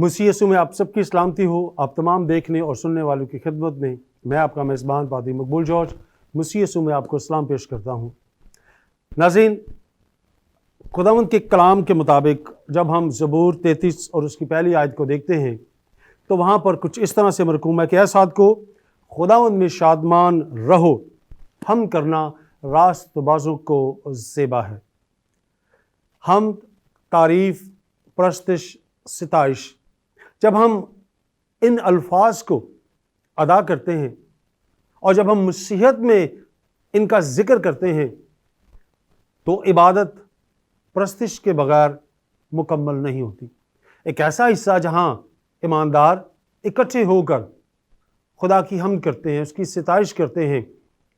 مسیح یسوع میں آپ سب کی سلامتی ہو۔ آپ تمام دیکھنے اور سننے والوں کی خدمت میں میں آپ کا میزبان پادری مقبول جارج مسیح یسوع میں آپ کو سلام پیش کرتا ہوں۔ ناظرین، خداوند کے کلام کے مطابق جب ہم زبور 33 اور اس کی پہلی آیت کو دیکھتے ہیں تو وہاں پر کچھ اس طرح سے مرقوم ہے کہ اے صادقو، خداوند میں شادمان رہو، ہم کرنا راست بازوں کو زیبا ہے۔ ہم، تعریف، پرستش، ستائش، جب ہم ان الفاظ کو ادا کرتے ہیں اور جب ہم مسیحیت میں ان کا ذکر کرتے ہیں تو عبادت پرستش کے بغیر مکمل نہیں ہوتی۔ ایک ایسا حصہ جہاں ایماندار اکٹھے ہو کر خدا کی حمد کرتے ہیں، اس کی ستائش کرتے ہیں،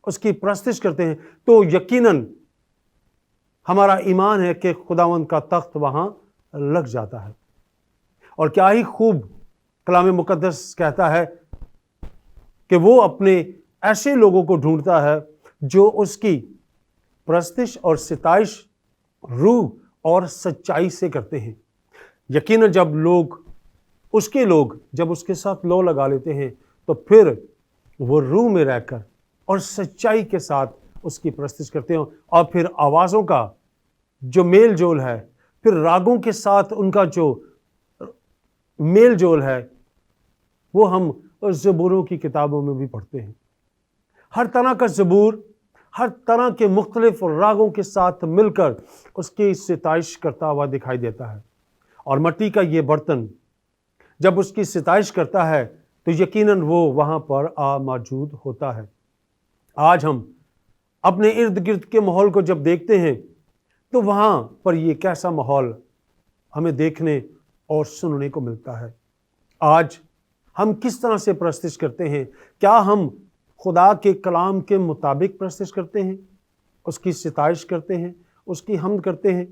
اس کی پرستش کرتے ہیں، تو یقیناً ہمارا ایمان ہے کہ خداوند کا تخت وہاں لگ جاتا ہے۔ اور کیا ہی خوب کلام مقدس کہتا ہے کہ وہ اپنے ایسے لوگوں کو ڈھونڈتا ہے جو اس کی پرستش اور ستائش روح اور سچائی سے کرتے ہیں۔ یقیناً جب لوگ جب اس کے ساتھ لو لگا لیتے ہیں تو پھر وہ روح میں رہ کر اور سچائی کے ساتھ اس کی پرستش کرتے ہیں، اور پھر آوازوں کا جو میل جول ہے، پھر راگوں کے ساتھ ان کا جو میل جول ہے، وہ ہم زبوروں کی کتابوں میں بھی پڑھتے ہیں۔ ہر طرح کا زبور ہر طرح کے مختلف راگوں کے ساتھ مل کر اس کی ستائش کرتا ہوا دکھائی دیتا ہے، اور مٹی کا یہ برتن جب اس کی ستائش کرتا ہے تو یقیناً وہ وہاں پر موجود ہوتا ہے۔ آج ہم اپنے ارد گرد کے ماحول کو جب دیکھتے ہیں تو وہاں پر یہ کیسا ماحول ہمیں دیکھنے اور سننے کو ملتا ہے۔ آج ہم کس طرح سے پرستش کرتے ہیں؟ کیا ہم خدا کے کلام کے مطابق پرستش کرتے ہیں، اس کی ستائش کرتے ہیں، اس کی حمد کرتے ہیں؟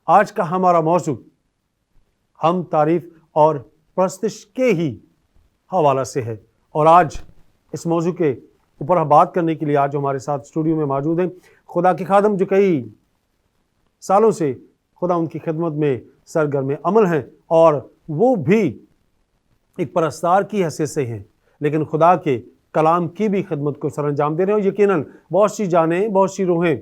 آج کا ہمارا موضوع ہم، تعریف اور پرستش کے ہی حوالہ سے ہے، اور آج اس موضوع کے اوپر بات کرنے کے لیے آج ہمارے ساتھ اسٹوڈیو میں موجود ہیں خدا کے خادم جو کئی سالوں سے خدا ان کی خدمت میں سرگرم عمل ہیں، اور وہ بھی ایک پرستار کی حیثیت سے ہیں، لیکن خدا کے کلام کی بھی خدمت کو سر انجام دے رہے ہیں۔ اور یقیناً بہت سی جانیں، بہت سی روحیں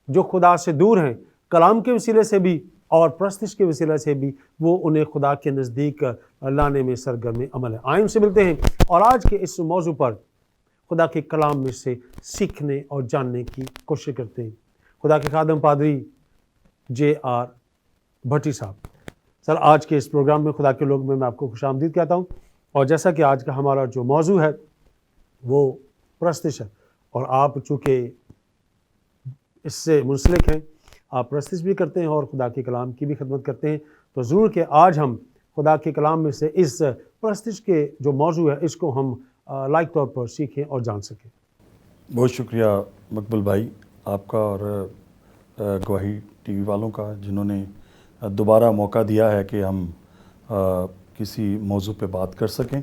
جو خدا سے دور ہیں، کلام کے وسیلے سے بھی اور پرستش کے وسیلے سے بھی وہ انہیں خدا کے نزدیک لانے میں سرگرم عمل ہے۔ آئیں ان سے ملتے ہیں اور آج کے اس موضوع پر خدا کے کلام میں سے سیکھنے اور جاننے کی کوشش کرتے ہیں۔ خدا کے خادم پادری JR بھٹی صاحب، سر آج کے اس پروگرام میں خدا کے لوگ میں آپ کو خوش آمدید کہتا ہوں، اور جیسا کہ آج کا ہمارا جو موضوع ہے وہ پرستش ہے، اور آپ چونکہ اس سے منسلک ہیں، آپ پرستش بھی کرتے ہیں اور خدا کے کلام کی بھی خدمت کرتے ہیں، تو ضرور کہ آج ہم خدا کے کلام میں سے اس پرستش کے جو موضوع ہے اس کو ہم لائق طور پر سیکھیں اور جان سکیں۔ بہت شکریہ مقبول بھائی آپ کا اور گواہی ٹی وی والوں کا، جنہوں نے دوبارہ موقع دیا ہے کہ ہم کسی موضوع پہ بات کر سکیں۔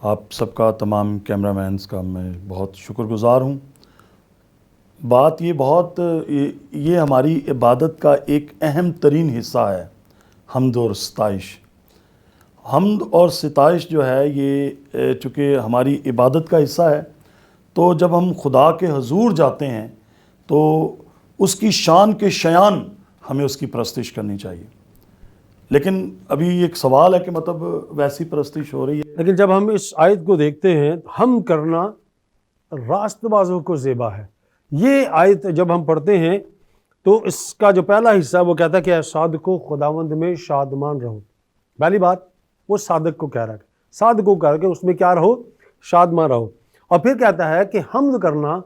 آپ سب کا، تمام کیمرہ مینز کا میں بہت شکر گزار ہوں۔ بات یہ ہماری عبادت کا ایک اہم ترین حصہ ہے، حمد اور ستائش۔ حمد اور ستائش جو ہے یہ چونکہ ہماری عبادت کا حصہ ہے، تو جب ہم خدا کے حضور جاتے ہیں تو اس کی شان کے شیان ہمیں اس کی پرستش کرنی چاہیے۔ لیکن ابھی ایک سوال ہے کہ مطلب ویسی پرستش ہو رہی ہے، لیکن جب ہم اس آیت کو دیکھتے ہیں، ہم کرنا راست بازوں کو زیبا ہے، یہ آیت جب ہم پڑھتے ہیں تو اس کا جو پہلا حصہ وہ کہتا ہے کہ اے صادقو، خداوند میں شادمان رہو۔ پہلی بات وہ صادق کو کہہ رہا ہے، صادق کو کہہ رہا ہے کہ اس میں کیا رہو؟ شادمان رہو۔ اور پھر کہتا ہے کہ حمد کرنا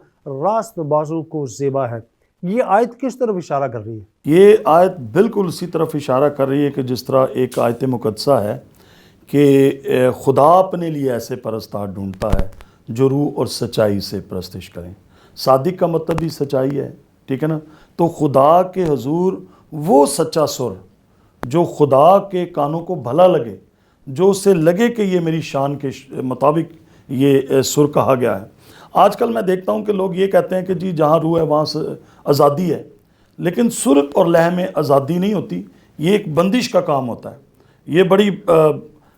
راست بازوں کو زیبا ہے۔ یہ آیت کس طرف اشارہ کر رہی ہے؟ یہ آیت بالکل اسی طرف اشارہ کر رہی ہے کہ جس طرح ایک آیت مقدسہ ہے کہ خدا اپنے لیے ایسے پرستار ڈھونڈتا ہے جو روح اور سچائی سے پرستش کریں۔ صادق کا مطلب بھی سچائی ہے، ٹھیک ہے نا؟ تو خدا کے حضور وہ سچا سر جو خدا کے کانوں کو بھلا لگے، جو اسے لگے کہ یہ میری شان کے مطابق یہ سر کہا گیا ہے۔ آج کل میں دیکھتا ہوں کہ لوگ یہ کہتے ہیں کہ جی جہاں روح ہے وہاں سے آزادی ہے، لیکن سر اور لہ میں آزادی نہیں ہوتی، یہ ایک بندش کا کام ہوتا ہے۔ یہ بڑی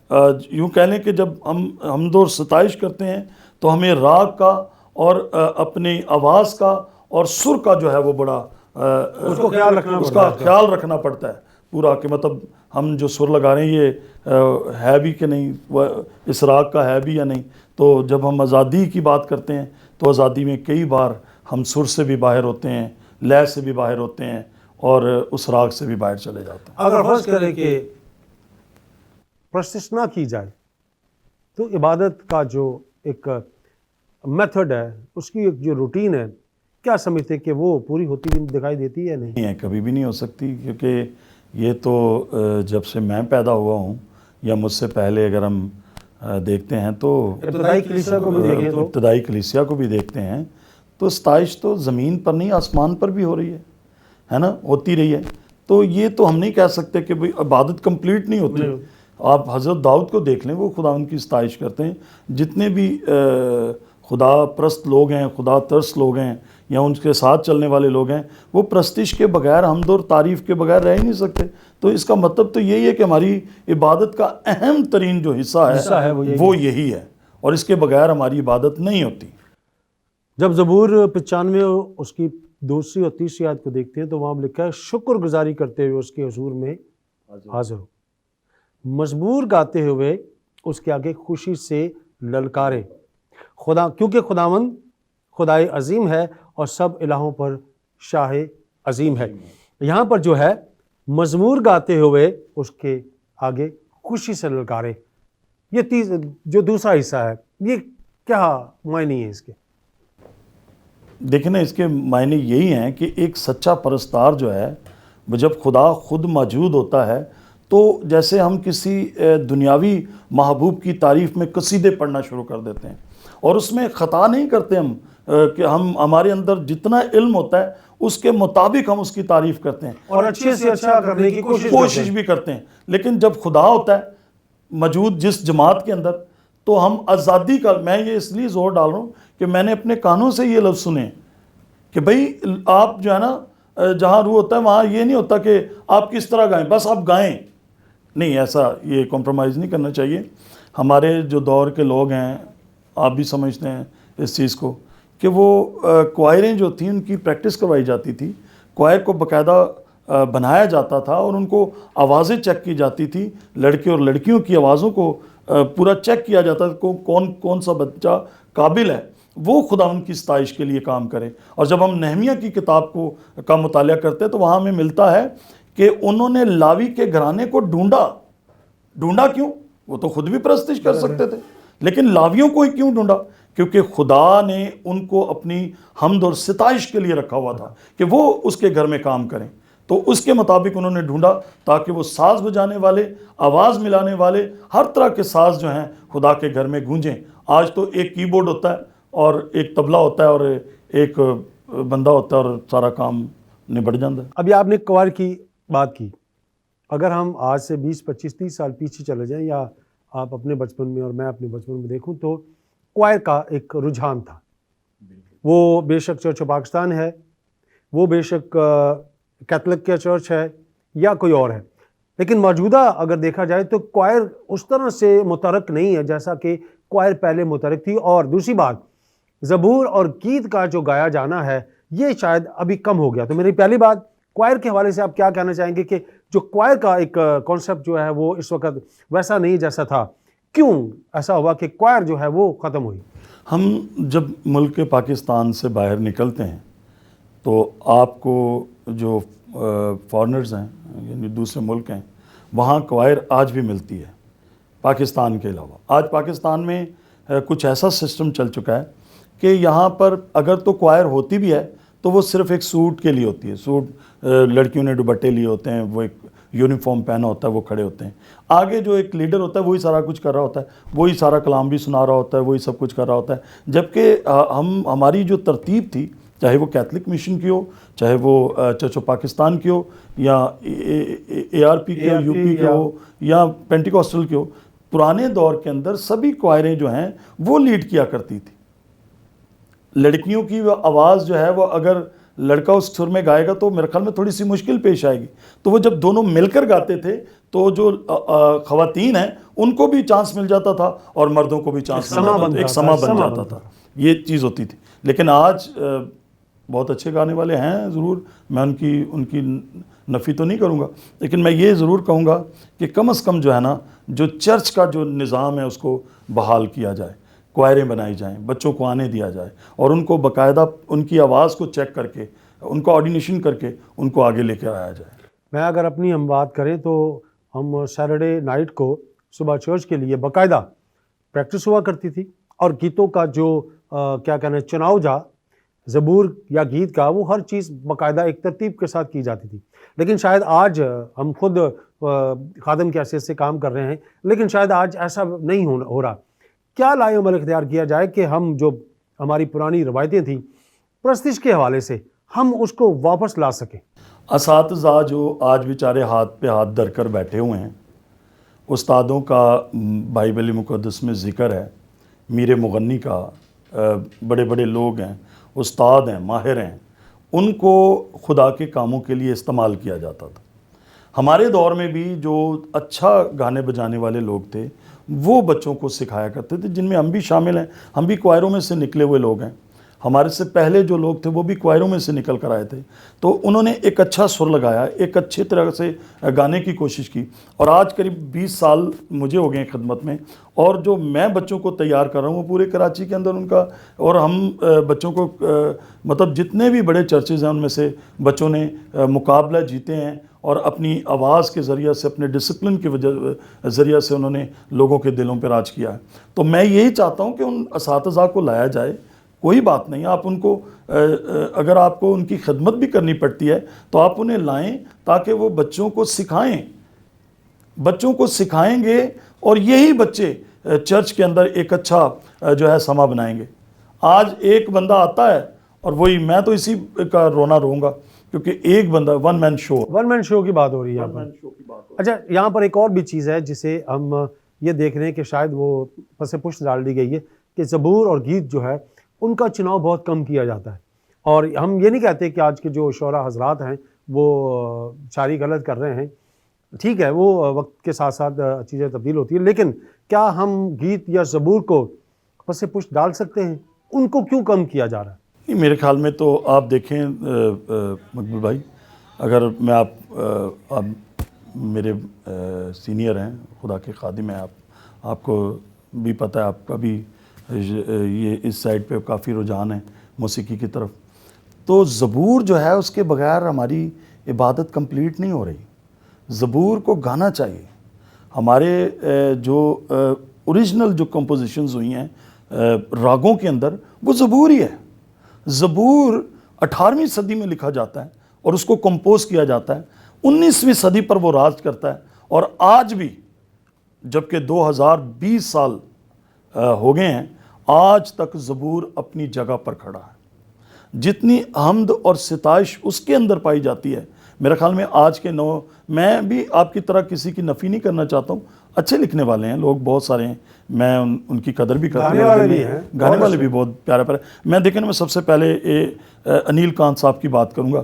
یوں کہہ لیں کہ جب ہم حمد اور ستائش کرتے ہیں تو ہمیں راگ کا اور اپنی آواز کا اور سر کا جو ہے وہ بڑا اس کو خیال رکھنا اس پڑتا کا ہے۔ خیال رکھنا پڑتا ہے پورا، کہ مطلب ہم جو سر لگا رہے ہیں یہ ہے بھی کہ نہیں، وہ اس راگ کا ہے بھی یا نہیں۔ تو جب ہم آزادی کی بات کرتے ہیں تو آزادی میں کئی بار ہم سر سے بھی باہر ہوتے ہیں، لے سے بھی باہر ہوتے ہیں، اور اس راگ سے بھی باہر چلے جاتے ہیں۔ اگر فرض کریں کہ پرستش نہ کی جائے تو عبادت کا جو ایک میتھڈ ہے، اس کی ایک جو روٹین ہے، کیا سمجھتے ہیں کہ وہ پوری ہوتی ہوئی دکھائی دیتی ہے؟ نہیں نہیں ہے، کبھی بھی نہیں ہو سکتی، کیونکہ یہ تو جب سے میں پیدا ہوا ہوں یا مجھ سے پہلے اگر ہم دیکھتے ہیں تو ابتدائی کلیسا کو بھی دیکھیں تو ابتدائی کلیسیا کو بھی دیکھتے ہیں تو ستائش تو زمین پر نہیں آسمان پر بھی ہو رہی ہے نا، ہوتی رہی ہے۔ تو یہ تو ہم نہیں کہہ سکتے کہ بھئی عبادت کمپلیٹ نہیں ہوتی۔ آپ حضرت داؤد کو دیکھ لیں، وہ خداوند کی ستائش کرتے ہیں۔ جتنے بھی خدا پرست لوگ ہیں، خدا ترس لوگ ہیں، یا ان کے ساتھ چلنے والے لوگ ہیں، وہ پرستش کے بغیر، حمد اور تعریف کے بغیر رہ ہی نہیں سکتے۔ تو اس کا مطلب تو یہی ہے کہ ہماری عبادت کا اہم ترین جو حصہ ہے وہ یہی ہے، اور اس کے بغیر ہماری عبادت نہیں ہوتی۔ جب زبور 95 اس کی 2 اور 3 آیت کو دیکھتے ہیں تو وہاں لکھا ہے شکر گزاری کرتے ہوئے اس کے حضور میں حاضر ہو، مزمور گاتے ہوئے اس کے آگے خوشی سے للکارے، خدا کیونکہ خداوند خدائے عظیم ہے اور سب الہوں پر شاہ عظیم ہے۔ یہاں پر جو ہے مزمور گاتے ہوئے اس کے آگے خوشی سے للکارے، یہ جو دوسرا حصہ ہے، یہ کیا معنی ہے اس کے؟ دیکھیں نا، اس کے معنی یہی ہیں کہ ایک سچا پرستار جو ہے وہ جب خدا خود موجود ہوتا ہے تو جیسے ہم کسی دنیاوی محبوب کی تعریف میں قصیدے پڑھنا شروع کر دیتے ہیں، اور اس میں خطا نہیں کرتے ہم، کہ ہمارے اندر جتنا علم ہوتا ہے اس کے مطابق ہم اس کی تعریف کرتے ہیں اور اچھے سے اچھا کرنے کی کوشش بھی کرتے ہیں۔ لیکن جب خدا ہوتا ہے موجود جس جماعت کے اندر، تو ہم آزادی کا، میں یہ اس لیے زور ڈال رہا ہوں کہ میں نے اپنے کانوں سے یہ لفظ سنے کہ بھئی آپ جو ہے نا، جہاں روح ہوتا ہے وہاں یہ نہیں ہوتا کہ آپ کس طرح گائیں، بس آپ گائیں نہیں، ایسا یہ کمپرومائز نہیں کرنا چاہیے۔ ہمارے جو دور کے لوگ ہیں، آپ بھی سمجھتے ہیں اس چیز کو، کہ وہ کوائریں جو تھیں ان کی پریکٹس کروائی جاتی تھی، کوائر کو باقاعدہ بنایا جاتا تھا اور ان کو آوازیں چیک کی جاتی تھی، لڑکے اور لڑکیوں کی آوازوں کو پورا چیک کیا جاتا تھا کون سا بچہ قابل ہے وہ خداوند کی ستائش کے لیے کام کرے۔ اور جب ہم نہمیہ کی کتاب کا مطالعہ کرتے ہیں تو وہاں ہمیں ملتا ہے کہ انہوں نے لاوی کے گھرانے کو ڈھونڈا کیوں؟ وہ تو خود بھی پرستش کر سکتے تھے، لیکن لاویوں کو ہی کیوں ڈھونڈا؟ کیونکہ خدا نے ان کو اپنی حمد اور ستائش کے لیے رکھا ہوا تھا کہ وہ اس کے گھر میں کام کریں۔ تو اس کے مطابق انہوں نے ڈھونڈا تاکہ وہ ساز بجانے والے، آواز ملانے والے، ہر طرح کے ساز جو ہیں خدا کے گھر میں گونجیں۔ آج تو ایک کی بورڈ ہوتا ہے اور ایک طبلہ ہوتا ہے اور ایک بندہ ہوتا ہے اور سارا کام نبٹ جاتا ہے۔ ابھی آپ نے کوائر کی بات کی، اگر ہم آج سے 20 25 30 سال پیچھے چلے جائیں، یا آپ اپنے بچپن میں اور میں اپنے بچپن میں دیکھوں، تو کوائر کا ایک رجحان تھا۔ وہ بے شک چرچ آف پاکستان ہے، وہ بے شک کیتھولک کا چرچ ہے یا کوئی اور ہے، لیکن موجودہ اگر دیکھا جائے تو کوائر اس طرح سے متحرک نہیں ہے جیسا کہ کوائر پہلے متحرک تھی۔ اور دوسری بات، زبور اور گیت کا جو گایا جانا ہے یہ شاید ابھی کم ہو گیا۔ تو میری پہلی بات، کوائر کے حوالے سے آپ کیا کہنا چاہیں گے کہ جو کوائر کا ایک کانسیپٹ جو ہے وہ اس وقت ویسا نہیں جیسا تھا، کیوں ایسا ہوا کہ کوائر جو ہے وہ ختم ہوئی؟ ہم جب ملک پاکستان سے باہر نکلتے ہیں تو آپ کو جو فارنرز ہیں، یعنی دوسرے ملک ہیں، وہاں کوائر آج بھی ملتی ہے پاکستان کے علاوہ۔ آج پاکستان میں کچھ ایسا سسٹم چل چکا ہے کہ یہاں پر اگر تو کوائر ہوتی بھی ہے تو وہ صرف ایک سوٹ کے لیے ہوتی ہے، سوٹ لڑکیوں نے دوپٹے لیے ہوتے ہیں، وہ ایک یونیفارم پہنا ہوتا ہے، وہ کھڑے ہوتے ہیں، آگے جو ایک لیڈر ہوتا ہے وہی سارا کچھ کر رہا ہوتا ہے، وہی سارا کلام بھی سنا رہا ہوتا ہے، وہی سب کچھ کر رہا ہوتا ہے۔ جبکہ ہماری جو ترتیب تھی، چاہے وہ کیتھولک مشن کی ہو، چاہے وہ چرچ آف پاکستان کی ہو، یا ARP کی ہو، UP کی ہو، یا پینٹیکوسٹل کی ہو، پرانے دور کے اندر سبھی کوائریں جو ہیں وہ لیڈ کیا کرتی تھی۔ لڑکیوں کی وہ آواز جو ہے وہ اگر لڑکا اس سر میں گائے گا تو میرے خیال میں تھوڑی سی مشکل پیش آئے گی. تو وہ جب دونوں مل کر گاتے تھے تو جو خواتین ہیں ان کو بھی چانس مل جاتا تھا اور مردوں کو بھی چانس مل جاتا تھا, ایک سما بن جاتا تھا, یہ چیز ہوتی تھی. لیکن آج بہت اچھے گانے والے ہیں ضرور, میں ان کی نفی تو نہیں کروں گا, لیکن میں یہ ضرور کہوں گا کہ کم از کم جو ہے نا, جو چرچ کا جو نظام ہے اس کو بحال کیا جائے, کوائریں بنائی جائیں, بچوں کو آنے دیا جائے اور ان کو باقاعدہ ان کی آواز کو چیک کر کے, ان کو آرڈینیشن کر کے ان کو آگے لے کے آیا جائے. میں اگر اپنی ہم بات کریں تو ہم سیٹرڈے نائٹ کو صبح چرچ کے لیے باقاعدہ پریکٹس ہوا کرتی تھی, اور گیتوں کا جو کیا کہنا ہے چناؤ جا زبور یا گیت کا, وہ ہر چیز باقاعدہ ایک ترتیب کے ساتھ کی جاتی تھی. لیکن شاید آج ہم خود خادم کی حیثیت سے کام کر رہے ہیں, لیکن شاید آج ایسا نہیں ہو رہا. کیا لائے عمل اختیار کیا جائے کہ ہم جو ہماری پرانی روایتیں تھیں پرستش کے حوالے سے ہم اس کو واپس لا سکیں؟ اساتذہ جو آج بیچارے ہاتھ پہ ہاتھ دھر کر بیٹھے ہوئے ہیں, استادوں کا بائبل مقدس میں ذکر ہے, میر مغنی کا, بڑے بڑے لوگ ہیں, استاد ہیں, ماہر ہیں, ان کو خدا کے کاموں کے لیے استعمال کیا جاتا تھا. ہمارے دور میں بھی جو اچھا گانے بجانے والے لوگ تھے وہ بچوں کو سکھایا کرتے تھے, جن میں ہم بھی شامل ہیں. ہم بھی کوائروں میں سے نکلے ہوئے لوگ ہیں. ہمارے سے پہلے جو لوگ تھے وہ بھی کوائروں میں سے نکل کر آئے تھے, تو انہوں نے ایک اچھا سر لگایا, ایک اچھی طرح سے گانے کی کوشش کی. اور آج قریب 20 سال مجھے ہو گئے ہیں خدمت میں, اور جو میں بچوں کو تیار کر رہا ہوں وہ پورے کراچی کے اندر ان کا, اور ہم بچوں کو مطلب جتنے بھی بڑے چرچز ہیں ان میں سے بچوں نے مقابلہ جیتے ہیں, اور اپنی آواز کے ذریعہ سے, اپنے ڈسپلن کے ذریعہ سے انہوں نے لوگوں کے دلوں پہ راج کیا ہے. تو میں یہی چاہتا ہوں کہ ان اساتذہ کو لایا جائے. کوئی بات نہیں, آپ ان کو اگر آپ کو ان کی خدمت بھی کرنی پڑتی ہے تو آپ انہیں لائیں تاکہ وہ بچوں کو سکھائیں گے, اور یہی بچے چرچ کے اندر ایک اچھا جو ہے سما بنائیں گے. آج ایک بندہ آتا ہے اور وہی, میں تو اسی کا رونا رہوں گا کیونکہ ایک بندہ, ون مین شو کی بات ہو رہی ہے. اچھا, یہاں پر ایک اور بھی چیز ہے جسے ہم یہ دیکھ رہے ہیں کہ شاید وہ پس پشت ڈال دی گئی ہے کہ زبور اور گیت جو ہے ان کا چناؤ بہت کم کیا جاتا ہے. اور ہم یہ نہیں کہتے کہ آج کے جو شعراء حضرات ہیں وہ شاعری غلط کر رہے ہیں, ٹھیک ہے, وہ وقت کے ساتھ ساتھ چیزیں تبدیل ہوتی ہیں, لیکن کیا ہم گیت یا زبور کو پس پشت ڈال سکتے ہیں؟ ان کو کیوں کم کیا جا رہا ہے؟ نہیں, میرے خیال میں تو آپ دیکھیں مقبول بھائی, اگر میں آپ میرے سینئر ہیں, خدا کے خادم ہیں, آپ کو بھی پتہ ہے, آپ کا بھی یہ اس سائڈ پہ کافی رجحان ہے موسیقی کی طرف. تو زبور جو ہے اس کے بغیر ہماری عبادت کمپلیٹ نہیں ہو رہی. زبور کو گانا چاہیے. ہمارے جو اوریجنل جو کمپوزیشنز ہوئی ہیں راگوں کے اندر, وہ زبور ہی ہے. زبور 18ویں صدی میں لکھا جاتا ہے اور اس کو کمپوز کیا جاتا ہے, 19ویں صدی پر وہ راج کرتا ہے, اور آج بھی جبکہ 2020 سال ہو گئے ہیں, آج تک زبور اپنی جگہ پر کھڑا ہے. جتنی حمد اور ستائش اس کے اندر پائی جاتی ہے, میرے خیال میں آج کے میں بھی آپ کی طرح کسی کی نفی نہیں کرنا چاہتا ہوں, اچھے لکھنے والے ہیں لوگ بہت سارے ہیں, میں ان کی قدر بھی کرتا ہوں, گانے والے بھی بہت پیارے پیارے. میں دیکھیں میں سب سے پہلے انیل کانت صاحب کی بات کروں گا.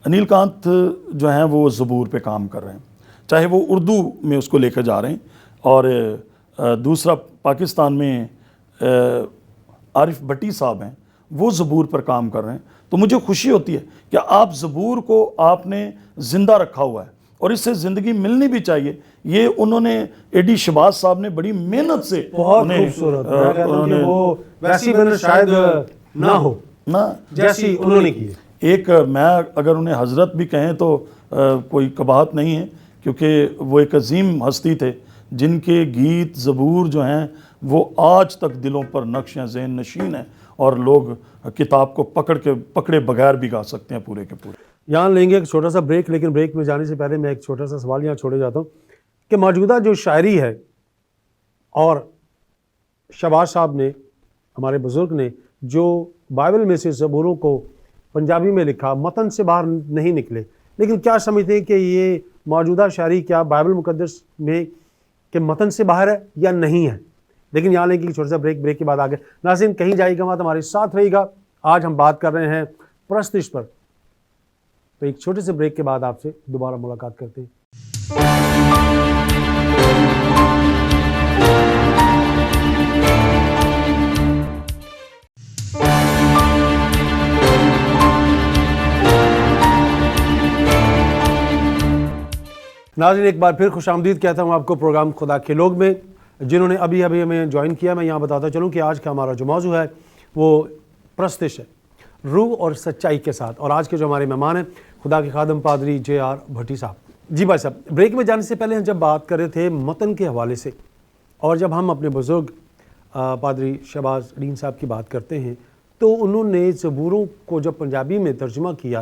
انیل کانت جو ہیں وہ زبور پہ کام کر رہے ہیں, چاہے وہ اردو میں اس کو لے کر جا رہے ہیں, اور دوسرا پاکستان میں عارف بھٹی صاحب ہیں, وہ زبور پر کام کر رہے ہیں. تو مجھے خوشی ہوتی ہے کہ آپ زبور کو آپ نے زندہ رکھا ہوا ہے, اور اس سے زندگی ملنی بھی چاہیے. یہ انہوں نے ایڈی شباز صاحب نے بڑی محنت سے, بہت خوبصورت, میں کہتا ہوں کہ وہ ویسی محنت شاید نہ ہو جیسی انہوں نے کی. ایک میں اگر انہیں حضرت بھی کہیں تو کوئی قباحت نہیں ہے, کیونکہ وہ ایک عظیم ہستی تھے جن کے گیت زبور جو ہیں وہ آج تک دلوں پر نقش ہیں, ذہن نشین ہیں, اور لوگ کتاب کو پکڑے بغیر بھی گا سکتے ہیں پورے کے پورے. یہاں لیں گے ایک چھوٹا سا بریک, لیکن بریک میں جانے سے پہلے میں ایک چھوٹا سا سوال یہاں چھوڑے جاتا ہوں کہ موجودہ جو شاعری ہے, اور شباز صاحب نے, ہمارے بزرگ نے جو بائبل میں سے زبوروں کو پنجابی میں لکھا, متن سے باہر نہیں نکلے, لیکن کیا سمجھتے ہیں کہ یہ موجودہ شاعری کیا بائبل مقدس میں کہ متن سے باہر ہے یا نہیں ہے؟ لیکن یہاں لیں گے چھوٹا سا بریک کے بعد آگے. ناظرین کہیں جائے گا مت, ہمارے ساتھ رہے گا. آج ہم بات کر رہے ہیں پرستش پر, تو ایک چھوٹے سے بریک کے بعد آپ سے دوبارہ ملاقات کرتے ہیں. ناظرین ایک بار پھر خوش آمدید کہتا ہوں آپ کو پروگرام خدا کے لوگ میں. جنہوں نے ابھی ہمیں جوائن کیا، میں یہاں بتاتا چلوں کہ آج کا ہمارا جو موضوع ہے وہ پرستش ہے، روح اور سچائی کے ساتھ. اور آج کے جو ہمارے مہمان ہیں خدا کے خادم پادری JR بھٹی صاحب. جی بھائی صاحب، بریک میں جانے سے پہلے ہم جب بات کر رہے تھے متن کے حوالے سے، اور جب ہم اپنے بزرگ پادری شہباز ڈین صاحب کی بات کرتے ہیں تو انہوں نے زبوروں کو جب پنجابی میں ترجمہ کیا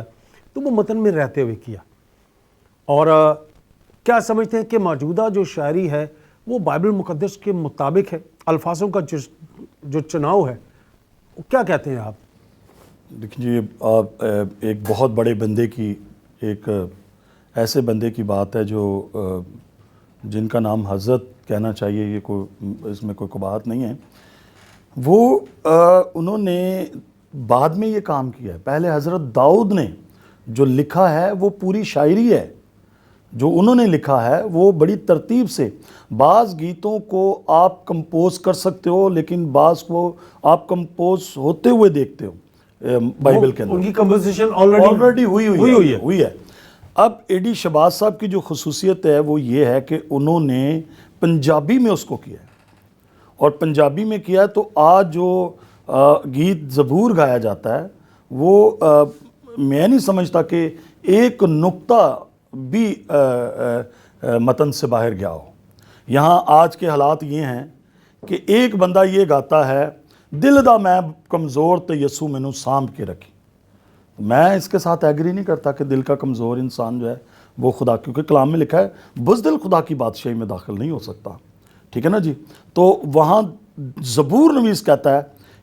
تو وہ متن میں رہتے ہوئے کیا. اور کیا سمجھتے ہیں کہ موجودہ جو شاعری ہے وہ بائبل مقدس کے مطابق ہے؟ الفاظوں کا جو چناؤ ہے کیا کہتے ہیں آپ؟ دیکھیں جی، آپ ایک بہت بڑے بندے کی، ایک ایسے بندے کی بات ہے جو جن کا نام حضرت کہنا چاہیے، یہ کوئی اس میں کوئی قباحت نہیں ہے. وہ انہوں نے بعد میں یہ کام کیا ہے. پہلے حضرت داؤد نے جو لکھا ہے وہ پوری شاعری ہے. جو انہوں نے لکھا ہے وہ بڑی ترتیب سے، بعض گیتوں کو آپ کمپوز کر سکتے ہو لیکن بعض کو آپ کمپوز ہوتے ہوئے دیکھتے ہو بائبل کے اندر. ان کی کمپوزیشن آلریڈی ہوئی ہے. اب AD شہباز صاحب کی جو خصوصیت ہے وہ یہ ہے کہ انہوں نے پنجابی میں اس کو کیا ہے، اور پنجابی میں کیا ہے تو آج جو گیت زبور گایا جاتا ہے وہ میں نہیں سمجھتا کہ ایک نقطہ بھی متن سے باہر گیا ہو. یہاں آج کے حالات یہ ہیں کہ ایک بندہ یہ گاتا ہے، دل دا میں کمزور تے یسو مینوں سانبھ کے رکھی. میں اس کے ساتھ ایگری نہیں کرتا کہ دل کا کمزور انسان جو ہے وہ خدا، کیونکہ کلام میں لکھا ہے بزدل خدا کی بادشاہی میں داخل نہیں ہو سکتا. ٹھیک ہے نا جی؟ تو وہاں زبور نویس کہتا ہے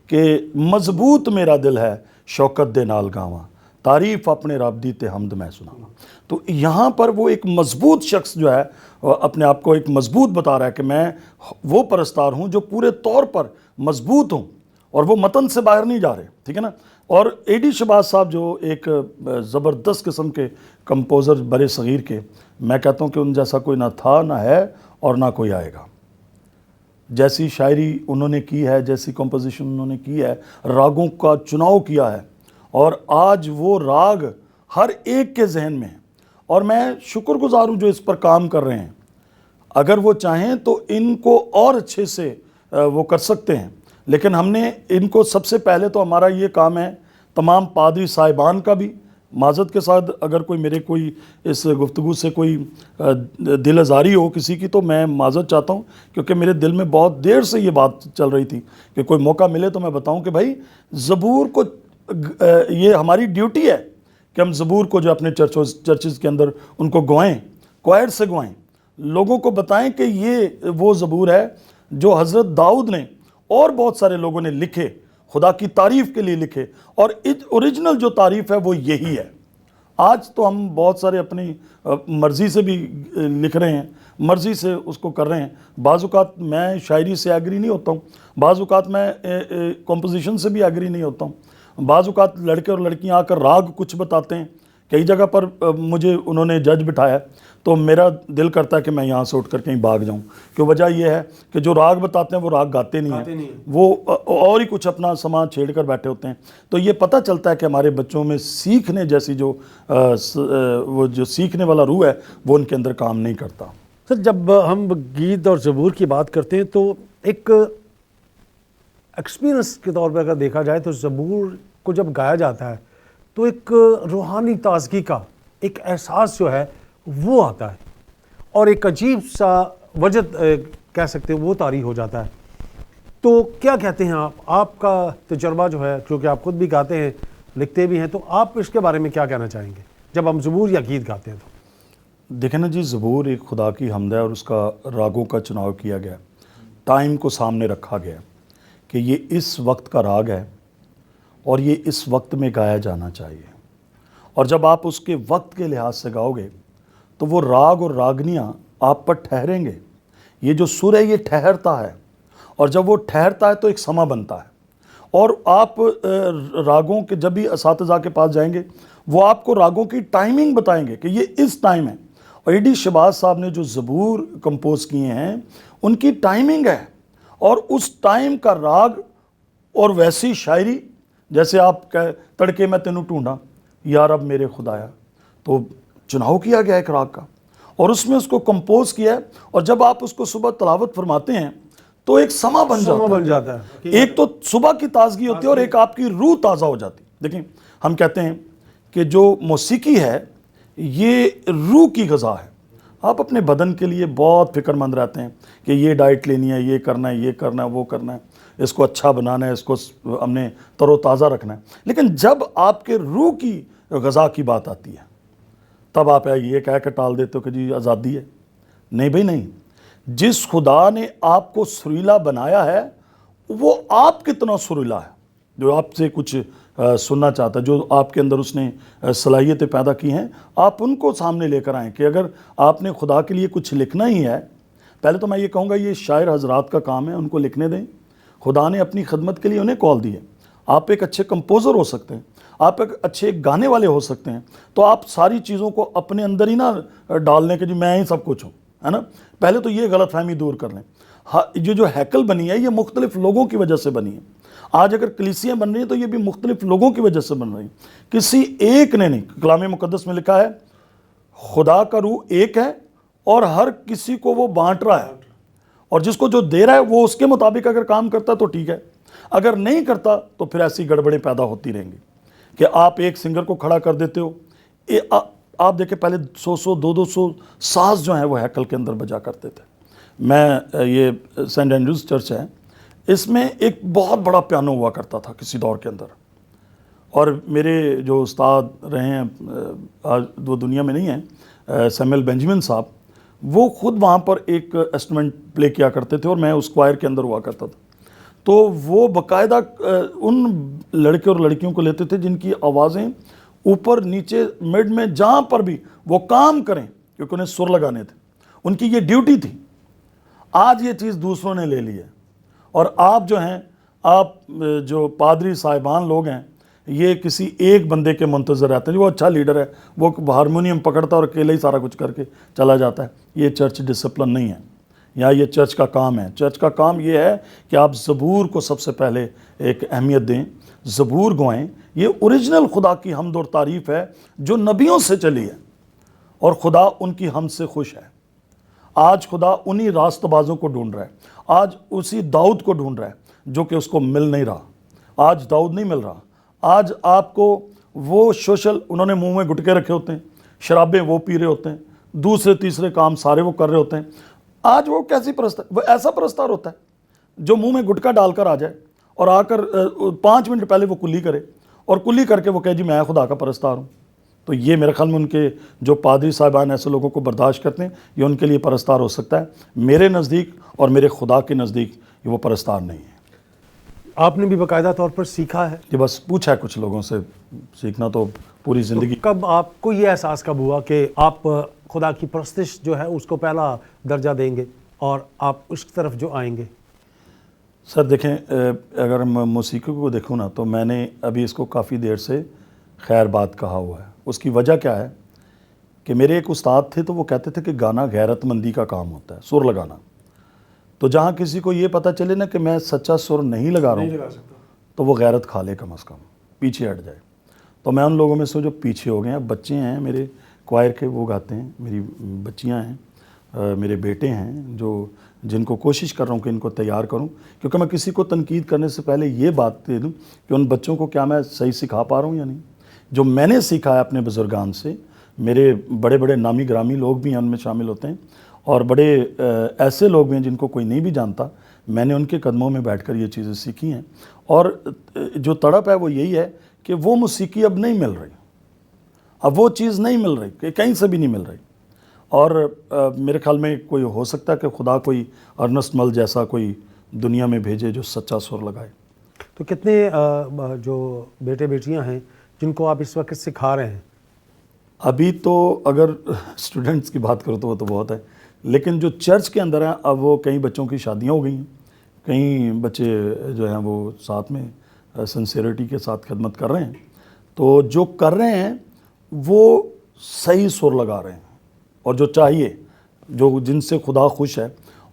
کہ مضبوط میرا دل ہے شوکت دے نال گاواں، تعریف اپنے رب دی تے حمد میں سناواں. تو یہاں پر وہ ایک مضبوط شخص جو ہے اپنے آپ کو ایک مضبوط بتا رہا ہے کہ میں وہ پرستار ہوں جو پورے طور پر مضبوط ہوں، اور وہ متن سے باہر نہیں جا رہے. ٹھیک ہے نا؟ اور AD شہباز صاحب جو ایک زبردست قسم کے کمپوزر برے صغیر کے، میں کہتا ہوں کہ ان جیسا کوئی نہ تھا، نہ ہے، اور نہ کوئی آئے گا. جیسی شاعری انہوں نے کی ہے، جیسی کمپوزیشن انہوں نے کی ہے، راگوں کا چناؤ کیا ہے، اور آج وہ راگ ہر ایک کے ذہن میں ہیں. اور میں شکر گزار ہوں جو اس پر کام کر رہے ہیں. اگر وہ چاہیں تو ان کو اور اچھے سے وہ کر سکتے ہیں، لیکن ہم نے ان کو سب سے پہلے تو ہمارا یہ کام ہے، تمام پادری صاحبان کا بھی معذرت کے ساتھ اگر کوئی اس گفتگو سے کوئی دل آزاری ہو کسی کی تو میں معذرت چاہتا ہوں، کیونکہ میرے دل میں بہت دیر سے یہ بات چل رہی تھی کہ کوئی موقع ملے تو میں بتاؤں کہ بھائی زبور کو یہ ہماری ڈیوٹی ہے کہ ہم زبور کو جو اپنے چرچز کے اندر ان کو گوائیں، کوائر سے گوائیں، لوگوں کو بتائیں کہ یہ وہ زبور ہے جو حضرت داؤد نے اور بہت سارے لوگوں نے لکھے، خدا کی تعریف کے لیے لکھے، اور اوریجنل جو تعریف ہے وہ یہی ہے. آج تو ہم بہت سارے اپنی مرضی سے بھی لکھ رہے ہیں، مرضی سے اس کو کر رہے ہیں. بعض اوقات میں شاعری سے ایگری نہیں ہوتا ہوں، بعض اوقات میں کمپوزیشن سے بھی ایگری نہیں ہوتا ہوں. بعض اوقات لڑکے اور لڑکیاں آ کر راگ کچھ بتاتے ہیں، کئی جگہ پر مجھے انہوں نے جج بٹھایا تو میرا دل کرتا ہے کہ میں یہاں سے اٹھ کر کہیں بھاگ جاؤں، کہ وجہ یہ ہے کہ جو راگ بتاتے ہیں وہ راگ گاتے نہیں ہیں، وہ اور ہی کچھ اپنا سامان چھیڑ کر بیٹھے ہوتے ہیں. تو یہ پتہ چلتا ہے کہ ہمارے بچوں میں سیکھنے جیسی وہ جو سیکھنے والا روح ہے وہ ان کے اندر کام نہیں کرتا. سر، جب ہم گیت اور زبور کی بات کرتے ہیں تو ایک ایکسپیرینس کے طور پہ اگر دیکھا جائے تو زبور کو جب گایا جاتا ہے تو ایک روحانی تازگی کا ایک احساس جو ہے وہ آتا ہے، اور ایک عجیب سا وجد کہہ سکتے ہیں وہ طاری ہو جاتا ہے. تو کیا کہتے ہیں آپ کا تجربہ جو ہے، کیونکہ آپ خود بھی گاتے ہیں، لکھتے بھی ہیں، تو آپ اس کے بارے میں کیا کہنا چاہیں گے جب ہم زبور یا گیت گاتے ہیں تو؟ دیکھیں نا جی، زبور ایک خدا کی حمد ہے اور اس کا راگوں کا چناؤ کیا گیا، ٹائم کو سامنے رکھا گیا کہ یہ اس وقت کا راگ ہے اور یہ اس وقت میں گایا جانا چاہیے. اور جب آپ اس کے وقت کے لحاظ سے گاؤ گے تو وہ راگ اور راگنیاں آپ پر ٹھہریں گے. یہ جو سر ہے یہ ٹھہرتا ہے، اور جب وہ ٹھہرتا ہے تو ایک سما بنتا ہے، اور آپ راگوں کے جب بھی اساتذہ کے پاس جائیں گے وہ آپ کو راگوں کی ٹائمنگ بتائیں گے کہ یہ اس ٹائم ہے. اور اے ڈی شہباز صاحب نے جو زبور کمپوز کیے ہیں ان کی ٹائمنگ ہے, اور اس ٹائم کا راگ اور ویسی شاعری, جیسے آپ تڑکے میں تینوں ڈھونڈا یا رب میرے خدایا, تو چناؤ کیا گیا ایک راگ کا اور اس میں اس کو کمپوز کیا ہے, اور جب آپ اس کو صبح تلاوت فرماتے ہیں تو ایک سما بن جاتا ہے. ایک تو صبح کی تازگی ہوتی ہے اور ایک آپ کی روح تازہ ہو جاتی. دیکھیں ہم کہتے ہیں کہ جو موسیقی ہے یہ روح کی غذا ہے. آپ اپنے بدن کے لیے بہت فکر مند رہتے ہیں کہ یہ ڈائٹ لینی ہے, یہ کرنا ہے, یہ کرنا ہے, وہ کرنا ہے, اس کو اچھا بنانا ہے, اس کو ہم نے تر و تازہ رکھنا ہے. لیکن جب آپ کے روح کی غذا کی بات آتی ہے تب آپ یہ کہہ کے ٹال دیتے ہو کہ جی آزادی ہے. نہیں بھائی نہیں, جس خدا نے آپ کو سریلا بنایا ہے وہ آپ کتنا سریلا ہے, جو آپ سے کچھ سننا چاہتا ہے, جو آپ کے اندر اس نے صلاحیتیں پیدا کی ہیں, آپ ان کو سامنے لے کر آئیں کہ اگر آپ نے خدا کے لیے کچھ لکھنا ہی ہے. پہلے تو میں یہ کہوں گا یہ شاعر حضرات کا کام ہے, ان کو لکھنے دیں. خدا نے اپنی خدمت کے لیے انہیں کال دی ہے. آپ ایک اچھے کمپوزر ہو سکتے ہیں, آپ ایک اچھے گانے والے ہو سکتے ہیں, تو آپ ساری چیزوں کو اپنے اندر ہی نہ ڈال لیں کہ جی میں ہی سب کچھ ہوں, ہے نا. پہلے تو یہ غلط فہمی دور کر لیں. یہ جو ہیکل بنی ہے یہ مختلف لوگوں کی وجہ سے بنی ہے. آج اگر کلیسیاں بن رہی ہیں تو یہ بھی مختلف لوگوں کی وجہ سے بن رہی ہیں, کسی ایک نے نہیں. کلام مقدس میں لکھا ہے خدا کا روح ایک ہے اور ہر کسی کو وہ بانٹ رہا ہے, اور جس کو جو دے رہا ہے وہ اس کے مطابق اگر کام کرتا تو ٹھیک ہے, اگر نہیں کرتا تو پھر ایسی گڑبڑیں پیدا ہوتی رہیں گی کہ آپ ایک سنگر کو کھڑا کر دیتے ہو. آپ دیکھیں پہلے 100-200 ساز جو ہیں وہ ہیکل کے اندر بجا کرتے تھے. میں یہ سینٹ اینڈریوز چرچ ہے, اس میں ایک بہت بڑا پیانو ہوا کرتا تھا کسی دور کے اندر, اور میرے جو استاد رہے ہیں آج وہ دنیا میں نہیں ہیں, سیموئل بینجمن صاحب, وہ خود وہاں پر ایک انسٹرومنٹ پلے کیا کرتے تھے اور میں اس کوائر کے اندر ہوا کرتا تھا. تو وہ باقاعدہ ان لڑکے اور لڑکیوں کو لیتے تھے جن کی آوازیں اوپر نیچے مڈ میں جہاں پر بھی وہ کام کریں, کیونکہ انہیں سر لگانے تھے, ان کی یہ ڈیوٹی تھی. آج یہ چیز دوسروں نے لے لی ہے, اور آپ جو ہیں, آپ جو پادری صاحبان لوگ ہیں, یہ کسی ایک بندے کے منتظر رہتے ہیں. جو اچھا لیڈر ہے وہ ہارمونیم پکڑتا اور اکیلے ہی سارا کچھ کر کے چلا جاتا ہے. یہ چرچ ڈسپلن نہیں ہے, یا یہ چرچ کا کام ہے. چرچ کا کام یہ ہے کہ آپ زبور کو سب سے پہلے ایک اہمیت دیں, زبور گوائیں. یہ اوریجنل خدا کی حمد اور تعریف ہے جو نبیوں سے چلی ہے, اور خدا ان کی حمد سے خوش ہے. آج خدا انہی راست بازوں کو ڈھونڈ رہا ہے, آج اسی داؤد کو ڈھونڈ رہا ہے جو کہ اس کو مل نہیں رہا. آج داؤد نہیں مل رہا. آج آپ کو وہ سوشل, انہوں نے منہ میں گٹکے رکھے ہوتے ہیں, شرابیں وہ پی رہے ہوتے ہیں, دوسرے تیسرے کام سارے وہ کر رہے ہوتے ہیں. آج وہ کیسی پرستار, وہ ایسا پرستار ہوتا ہے جو منہ میں گٹکا ڈال کر آ جائے اور آ کر 5 منٹ پہلے وہ کلی کرے, اور کلی کر کے وہ کہے جی میں خدا کا پرستار ہوں. تو یہ میرے خیال میں ان کے جو پادری صاحبان ایسے لوگوں کو برداشت کرتے ہیں, یہ ان کے لیے پرستار ہو سکتا ہے. میرے نزدیک اور میرے خدا کے نزدیک یہ وہ پرستار نہیں ہے. آپ نے بھی باقاعدہ طور پر سیکھا ہے؟ یہ بس پوچھا ہے کچھ لوگوں سے, سیکھنا تو پوری زندگی. کب آپ کو یہ احساس کب ہوا کہ آپ خدا کی پرستش جو ہے اس کو پہلا درجہ دیں گے اور آپ اس طرف جو آئیں گے؟ سر دیکھیں, اگر میں موسیقی کو دیکھوں نا تو میں نے ابھی اس کو کافی دیر سے خیر بات کہا ہوا ہے. اس کی وجہ کیا ہے کہ میرے ایک استاد تھے تو وہ کہتے تھے کہ گانا غیرت مندی کا کام ہوتا ہے, سر لگانا. تو جہاں کسی کو یہ پتہ چلے نا کہ میں سچا سر نہیں لگا رہا ہوں تو وہ غیرت کھا لے کم از کم, پیچھے ہٹ جائے. تو میں ان لوگوں میں سے جو پیچھے ہو گئے ہیں, بچے ہیں میرے کوائر کے وہ گاتے ہیں, میری بچیاں ہیں, میرے بیٹے ہیں, جن کو کوشش کر رہا ہوں کہ ان کو تیار کروں, کیونکہ میں کسی کو تنقید کرنے سے پہلے یہ بات دے دوں کہ ان بچوں کو کیا میں صحیح سکھا پا رہا ہوں یا نہیں. جو میں نے سیکھا ہے اپنے بزرگان سے, میرے بڑے بڑے نامی گرامی لوگ بھی ہیں ان میں شامل ہوتے ہیں, اور بڑے ایسے لوگ بھی ہیں جن کو کوئی نہیں بھی جانتا, میں نے ان کے قدموں میں بیٹھ کر یہ چیزیں سیکھی ہیں. اور جو تڑپ ہے وہ یہی ہے کہ وہ موسیقی اب نہیں مل رہی, اب وہ چیز نہیں مل رہی, کہ کہیں سے بھی نہیں مل رہی. اور میرے خیال میں کوئی ہو سکتا ہے کہ خدا کوئی ارنسٹ مل جیسا کوئی دنیا میں بھیجے جو سچا سر لگائے. تو کتنے جو بیٹے بیٹیاں ہیں جن کو آپ اس وقت سکھا رہے ہیں؟ ابھی تو اگر اسٹوڈنٹس کی بات کرو تو وہ تو بہت ہے, لیکن جو چرچ کے اندر ہیں اب وہ کئی بچوں کی شادیاں ہو گئی ہیں, کئی بچے جو ہیں وہ ساتھ میں سنسیریٹی کے ساتھ خدمت کر رہے ہیں، تو جو کر رہے ہیں وہ صحیح سر لگا رہے ہیں، اور جو چاہیے، جو جن سے خدا خوش ہے،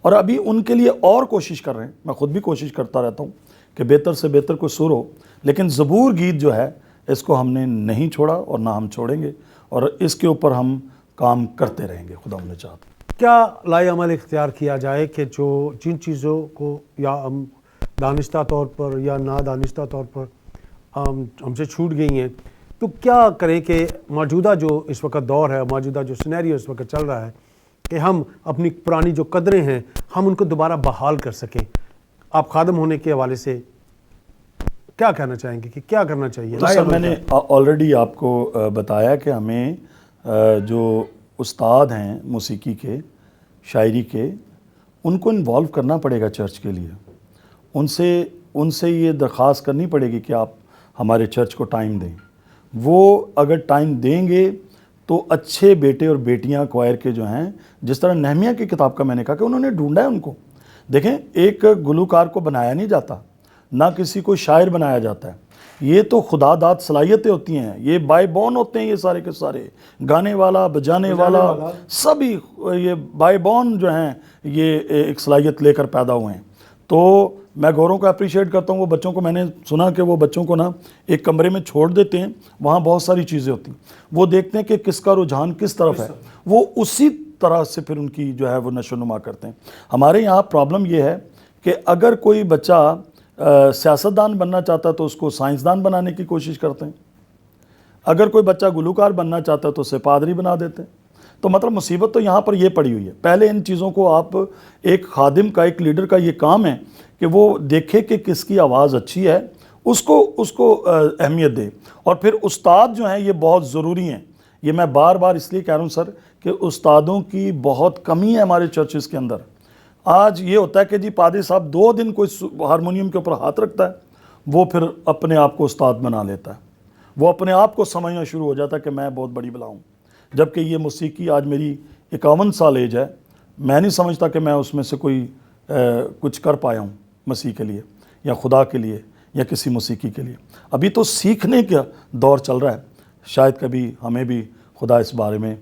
اور ابھی ان کے لیے اور کوشش کر رہے ہیں. میں خود بھی کوشش کرتا رہتا ہوں کہ بہتر سے بہتر کوئی سر ہو، لیکن زبور گیت جو ہے اس کو ہم نے نہیں چھوڑا اور نہ ہم چھوڑیں گے، اور اس کے اوپر ہم کام کرتے رہیں گے خدا نے چاہا. کیا لائے عمل اختیار کیا جائے کہ جو جن چیزوں کو یا ہم دانستہ طور پر یا نادانستہ طور پر ہم سے چھوٹ گئی ہیں، تو کیا کریں کہ موجودہ جو اس وقت دور ہے، موجودہ جو سینیریو اس وقت چل رہا ہے، کہ ہم اپنی پرانی جو قدریں ہیں ہم ان کو دوبارہ بحال کر سکیں؟ آپ خادم ہونے کے حوالے سے کیا کہنا چاہیں گے کہ کیا کرنا چاہیے؟ تو سر میں نے آلریڈی آپ کو بتایا کہ ہمیں جو استاد ہیں موسیقی کے، شاعری کے، ان کو انوالو کرنا پڑے گا چرچ کے لیے. ان سے یہ درخواست کرنی پڑے گی کہ آپ ہمارے چرچ کو ٹائم دیں. وہ اگر ٹائم دیں گے تو اچھے بیٹے اور بیٹیاں کوائر کے جو ہیں، جس طرح نہمیہ کی کتاب کا میں نے کہا کہ انہوں نے ڈھونڈا ہے ان کو. دیکھیں، ایک گلوکار کو بنایا نہیں جاتا، نہ کسی کو شاعر بنایا جاتا ہے. یہ تو خدا داد صلاحیتیں ہوتی ہیں، یہ بائی بورن ہوتے ہیں، یہ سارے کے سارے گانے والا، بجانے والا، سبھی یہ بائی بورن جو ہیں، یہ ایک صلاحیت لے کر پیدا ہوئے ہیں. تو میں گوروں کو اپریشیٹ کرتا ہوں. وہ بچوں کو، میں نے سنا کہ وہ بچوں کو نا ایک کمرے میں چھوڑ دیتے ہیں، وہاں بہت ساری چیزیں ہوتی ہیں، وہ دیکھتے ہیں کہ کس کا رجحان کس طرف ہے، وہ اسی طرح سے پھر ان کی جو ہے وہ نشو و نما کرتے ہیں. ہمارے یہاں پرابلم یہ ہے کہ اگر کوئی بچہ سیاستدان بننا چاہتا ہے تو اس کو سائنسدان بنانے کی کوشش کرتے ہیں. اگر کوئی بچہ گلوکار بننا چاہتا ہے تو اسے پادری بنا دیتے ہیں. تو مطلب مصیبت تو یہاں پر یہ پڑی ہوئی ہے. پہلے ان چیزوں کو آپ، ایک خادم کا، ایک لیڈر کا یہ کام ہے کہ وہ دیکھے کہ کس کی آواز اچھی ہے، اس کو اہمیت دے. اور پھر استاد جو ہیں یہ بہت ضروری ہیں. یہ میں بار بار اس لیے کہہ رہا ہوں سر کہ استادوں کی بہت کمی ہے ہمارے چرچز کے اندر. آج یہ ہوتا ہے کہ جی پادری صاحب 2 دن کوئی ہارمونیم کے اوپر ہاتھ رکھتا ہے، وہ پھر اپنے آپ کو استاد بنا لیتا ہے. وہ اپنے آپ کو سمجھنا شروع ہو جاتا ہے کہ میں بہت بڑی بلا ہوں. جبکہ یہ موسیقی، آج میری 51 سال ایج ہے، میں نہیں سمجھتا کہ میں اس میں سے کوئی کچھ کر پایا ہوں مسیح کے لیے یا خدا کے لیے یا کسی موسیقی کے لیے. ابھی تو سیکھنے کا دور چل رہا ہے. شاید کبھی ہمیں بھی خدا اس بارے میں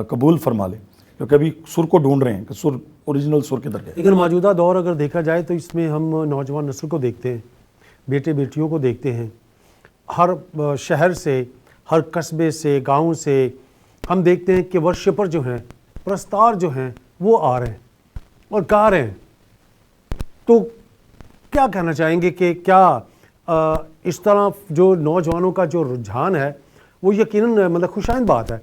قبول فرما لے، کیونکہ ابھی سر کو ڈھونڈ رہے ہیں کہ سر، اوریجنل سر کدھر گئے. لیکن موجودہ دور اگر دیکھا جائے تو اس میں ہم نوجوان نسل کو دیکھتے ہیں، بیٹے بیٹیوں کو دیکھتے ہیں، ہر شہر سے، ہر قصبے سے، گاؤں سے ہم دیکھتے ہیں کہ ورشپر جو ہیں، پرستار جو ہیں، وہ آ رہے ہیں اور گا رہے ہیں. تو کیا کہنا چاہیں گے کہ کیا اس طرح جو نوجوانوں کا جو رجحان ہے وہ یقیناً مطلب خوشائند بات ہے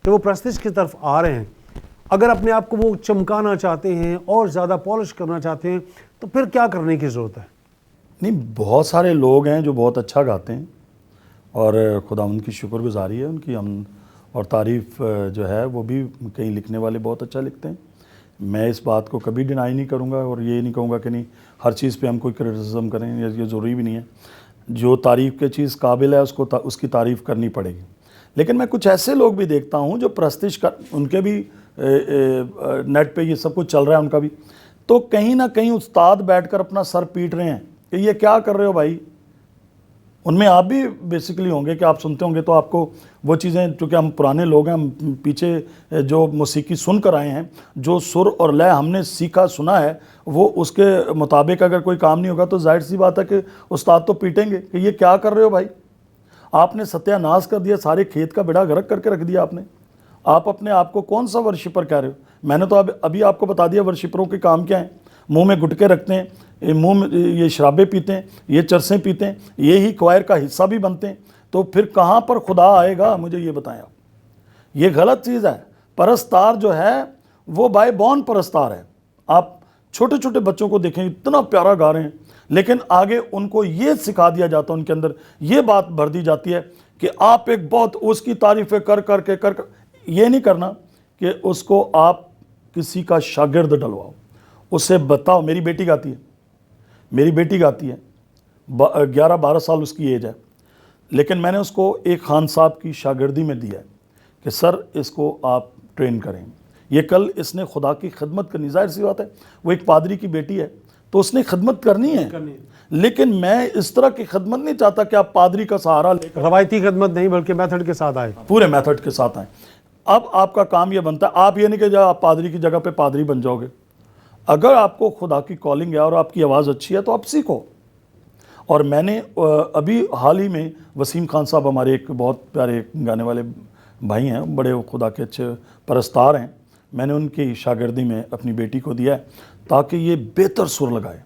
کہ وہ پرستش کی طرف آ رہے ہیں. اگر اپنے آپ کو وہ چمکانا چاہتے ہیں اور زیادہ پالش کرنا چاہتے ہیں تو پھر کیا کرنے کی ضرورت ہے؟ نہیں، بہت سارے لوگ ہیں جو بہت اچھا گاتے ہیں، اور خدا ان کی شکر گزاری ہے ان کی. ہم اور تعریف جو ہے وہ بھی کئی لکھنے والے بہت اچھا لکھتے ہیں. میں اس بات کو کبھی ڈینائی نہیں کروں گا، اور یہ نہیں کہوں گا کہ نہیں ہر چیز پہ ہم کوئی کرٹیسزم کریں، یہ ضروری بھی نہیں ہے. جو تعریف کی چیز قابل ہے اس کی تعریف کرنی پڑے گی. لیکن میں کچھ ایسے لوگ بھی دیکھتا ہوں جو پرستش کر، ان کے بھی نیٹ پہ یہ سب کچھ چل رہا ہے ان کا بھی، تو کہیں نہ کہیں استاد بیٹھ کر اپنا سر پیٹ رہے ہیں کہ یہ کیا کر رہے ہو بھائی. ان میں آپ بھی بیسیکلی ہوں گے کہ آپ سنتے ہوں گے، تو آپ کو وہ چیزیں، چونکہ ہم پرانے لوگ ہیں، ہم پیچھے جو موسیقی سن کر آئے ہیں، جو سر اور لے ہم نے سیکھا سنا ہے، وہ اس کے مطابق اگر کوئی کام نہیں ہوگا تو ظاہر سی بات ہے کہ استاد تو پیٹیں گے کہ یہ کیا کر رہے ہو بھائی. آپ نے ستیہ ناش کر دیا، سارے کھیت کا بیڑا غرق کر کے رکھ دیا آپ نے. آپ اپنے آپ کو کون سا ورشپر کہہ رہے ہو؟ میں نے تو ابھی آپ کو بتا دیا ورشپروں کے کام کیا ہیں. منہ میں گٹکے رکھتے ہیں، منہ میں یہ شرابیں پیتے ہیں، یہ چرسیں پیتے ہیں، یہی کوائر کا حصہ بھی بنتے ہیں. تو پھر کہاں پر خدا آئے گا؟ مجھے یہ بتائیں آپ. یہ غلط چیز ہے. پرستار جو ہے وہ بائی بورن پرستار ہے. آپ چھوٹے چھوٹے بچوں کو دیکھیں، اتنا پیارا گا رہے ہیں، لیکن آگے ان کو یہ سکھا دیا جاتا ہے، ان کے اندر یہ بات بھر دی جاتی ہے کہ آپ ایک بہت اس کی تعریفیں کر کے یہ نہیں کرنا کہ اس کو آپ کسی کا شاگرد ڈلواؤ، اسے بتاؤ. میری بیٹی گاتی ہے 11-12 سال اس کی ایج ہے، لیکن میں نے اس کو ایک خان صاحب کی شاگردی میں دیا ہے کہ سر اس کو آپ ٹرین کریں. یہ کل اس نے خدا کی خدمت کرنی، ظاہر سی بات ہے وہ ایک پادری کی بیٹی ہے تو اس نے خدمت کرنی ہے، لیکن میں اس طرح کی خدمت نہیں چاہتا کہ آپ پادری کا سہارا لے کر روایتی خدمت نہیں بلکہ میتھڈ کے ساتھ آئے. پورے میتھڈ کے ساتھ آئیں. اب آپ کا کام یہ بنتا ہے، آپ یہ نہیں کہ جب آپ پادری کی جگہ پہ پادری بن جاؤ گے. اگر آپ کو خدا کی کالنگ ہے اور آپ کی آواز اچھی ہے تو آپ سیکھو. اور میں نے ابھی حال ہی میں وسیم خان صاحب ہمارے ایک بہت پیارے گانے والے بھائی ہیں، بڑے خدا کے اچھے پرستار ہیں، میں نے ان کی شاگردی میں اپنی بیٹی کو دیا ہے تاکہ یہ بہتر سر لگائے.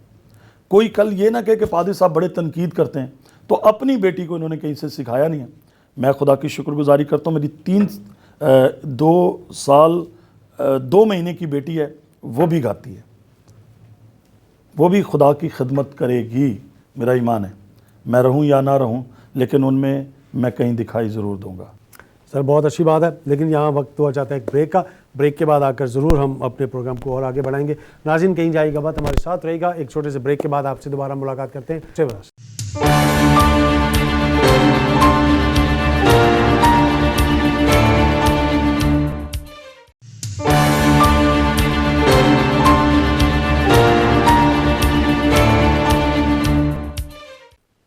کوئی کل یہ نہ کہے کہ پادری صاحب بڑے تنقید کرتے ہیں، تو اپنی بیٹی کو انہوں نے کہیں سے سکھایا نہیں ہے. میں خدا کی شکر گزاری کرتا ہوں، میری 2 سال 2 مہینے کی بیٹی ہے، وہ بھی گاتی ہے، وہ بھی خدا کی خدمت کرے گی. میرا ایمان ہے، میں رہوں یا نہ رہوں لیکن ان میں میں کہیں دکھائی ضرور دوں گا. سر بہت اچھی بات ہے، لیکن یہاں وقت ہوا چاہتا ہے ایک بریک کا. بریک کے بعد آ کر ضرور ہم اپنے پروگرام کو اور آگے بڑھائیں گے. ناظرین کہیں جائے گا بات، ہمارے ساتھ رہے گا. ایک چھوٹے سے بریک کے بعد آپ سے دوبارہ ملاقات کرتے ہیں. Stay with us.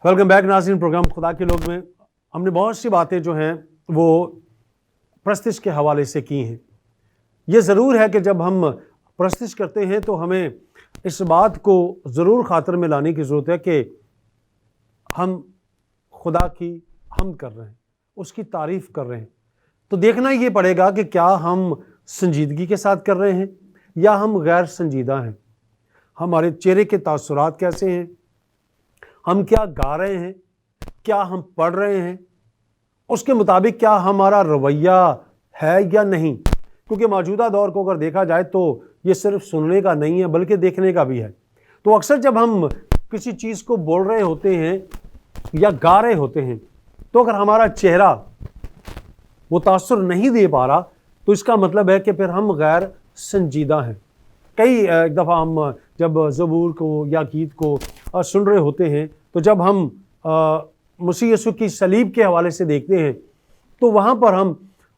Welcome back ناظرین. پروگرام خدا کے لوگ میں ہم نے بہت سی باتیں جو ہیں وہ پرستش کے حوالے سے کی ہیں. یہ ضرور ہے کہ جب ہم پرستش کرتے ہیں تو ہمیں اس بات کو ضرور خاطر میں لانے کی ضرورت ہے کہ ہم خدا کی حمد کر رہے ہیں، اس کی تعریف کر رہے ہیں. تو دیکھنا یہ پڑے گا کہ کیا ہم سنجیدگی کے ساتھ کر رہے ہیں یا ہم غیر سنجیدہ ہیں. ہمارے چہرے کے تاثرات کیسے ہیں، ہم کیا گا رہے ہیں، کیا ہم پڑھ رہے ہیں، اس کے مطابق کیا ہمارا رویہ ہے یا نہیں. کیونکہ موجودہ دور کو اگر دیکھا جائے تو یہ صرف سننے کا نہیں ہے بلکہ دیکھنے کا بھی ہے. تو اکثر جب ہم کسی چیز کو بول رہے ہوتے ہیں یا گا رہے ہوتے ہیں تو اگر ہمارا چہرہ وہ تاثر نہیں دے پا رہا تو اس کا مطلب ہے کہ پھر ہم غیر سنجیدہ ہیں. ایک دفعہ ہم جب زبور کو یا گیت کو سن رہے ہوتے ہیں تو جب ہم مسیح یسوع کی صلیب کے حوالے سے دیکھتے ہیں تو وہاں پر ہم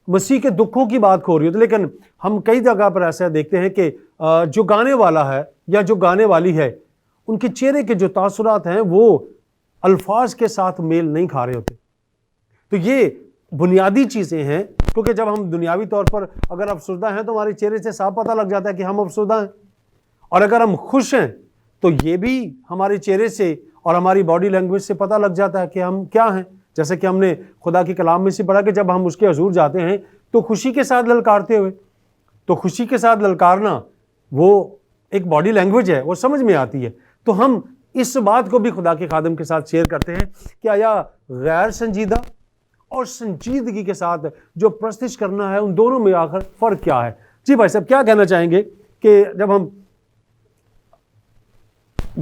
مسیح کے دکھوں کی بات ہو رہی ہوتی ہے، لیکن ہم کئی جگہ پر ایسا دیکھتے ہیں کہ جو گانے والا ہے یا جو گانے والی ہے ان کے چہرے کے جو تاثرات ہیں وہ الفاظ کے ساتھ میل نہیں کھا رہے ہوتے. تو یہ بنیادی چیزیں ہیں، کیونکہ جب ہم دنیاوی طور پر اگر افسردہ ہیں تو ہمارے چہرے سے صاف پتہ لگ جاتا ہے کہ ہم افسردہ ہیں، اور اگر ہم خوش ہیں تو یہ بھی ہمارے چہرے سے اور ہماری باڈی لینگویج سے پتہ لگ جاتا ہے کہ ہم کیا ہیں. جیسے کہ ہم نے خدا کے کلام میں سے پڑھا کہ جب ہم اس کے حضور جاتے ہیں تو خوشی کے ساتھ للکارتے ہوئے. تو خوشی کے ساتھ للکارنا وہ ایک باڈی لینگویج ہے، وہ سمجھ میں آتی ہے. تو ہم اس بات کو بھی خدا کے خادم کے ساتھ شیئر کرتے ہیں کہ آیا غیر سنجیدہ اور سنجیدگی کے ساتھ جو پرستش کرنا ہے ان دونوں میں آخر فرق کیا ہے. جی بھائی صاحب کیا کہنا چاہیں گے کہ جب ہم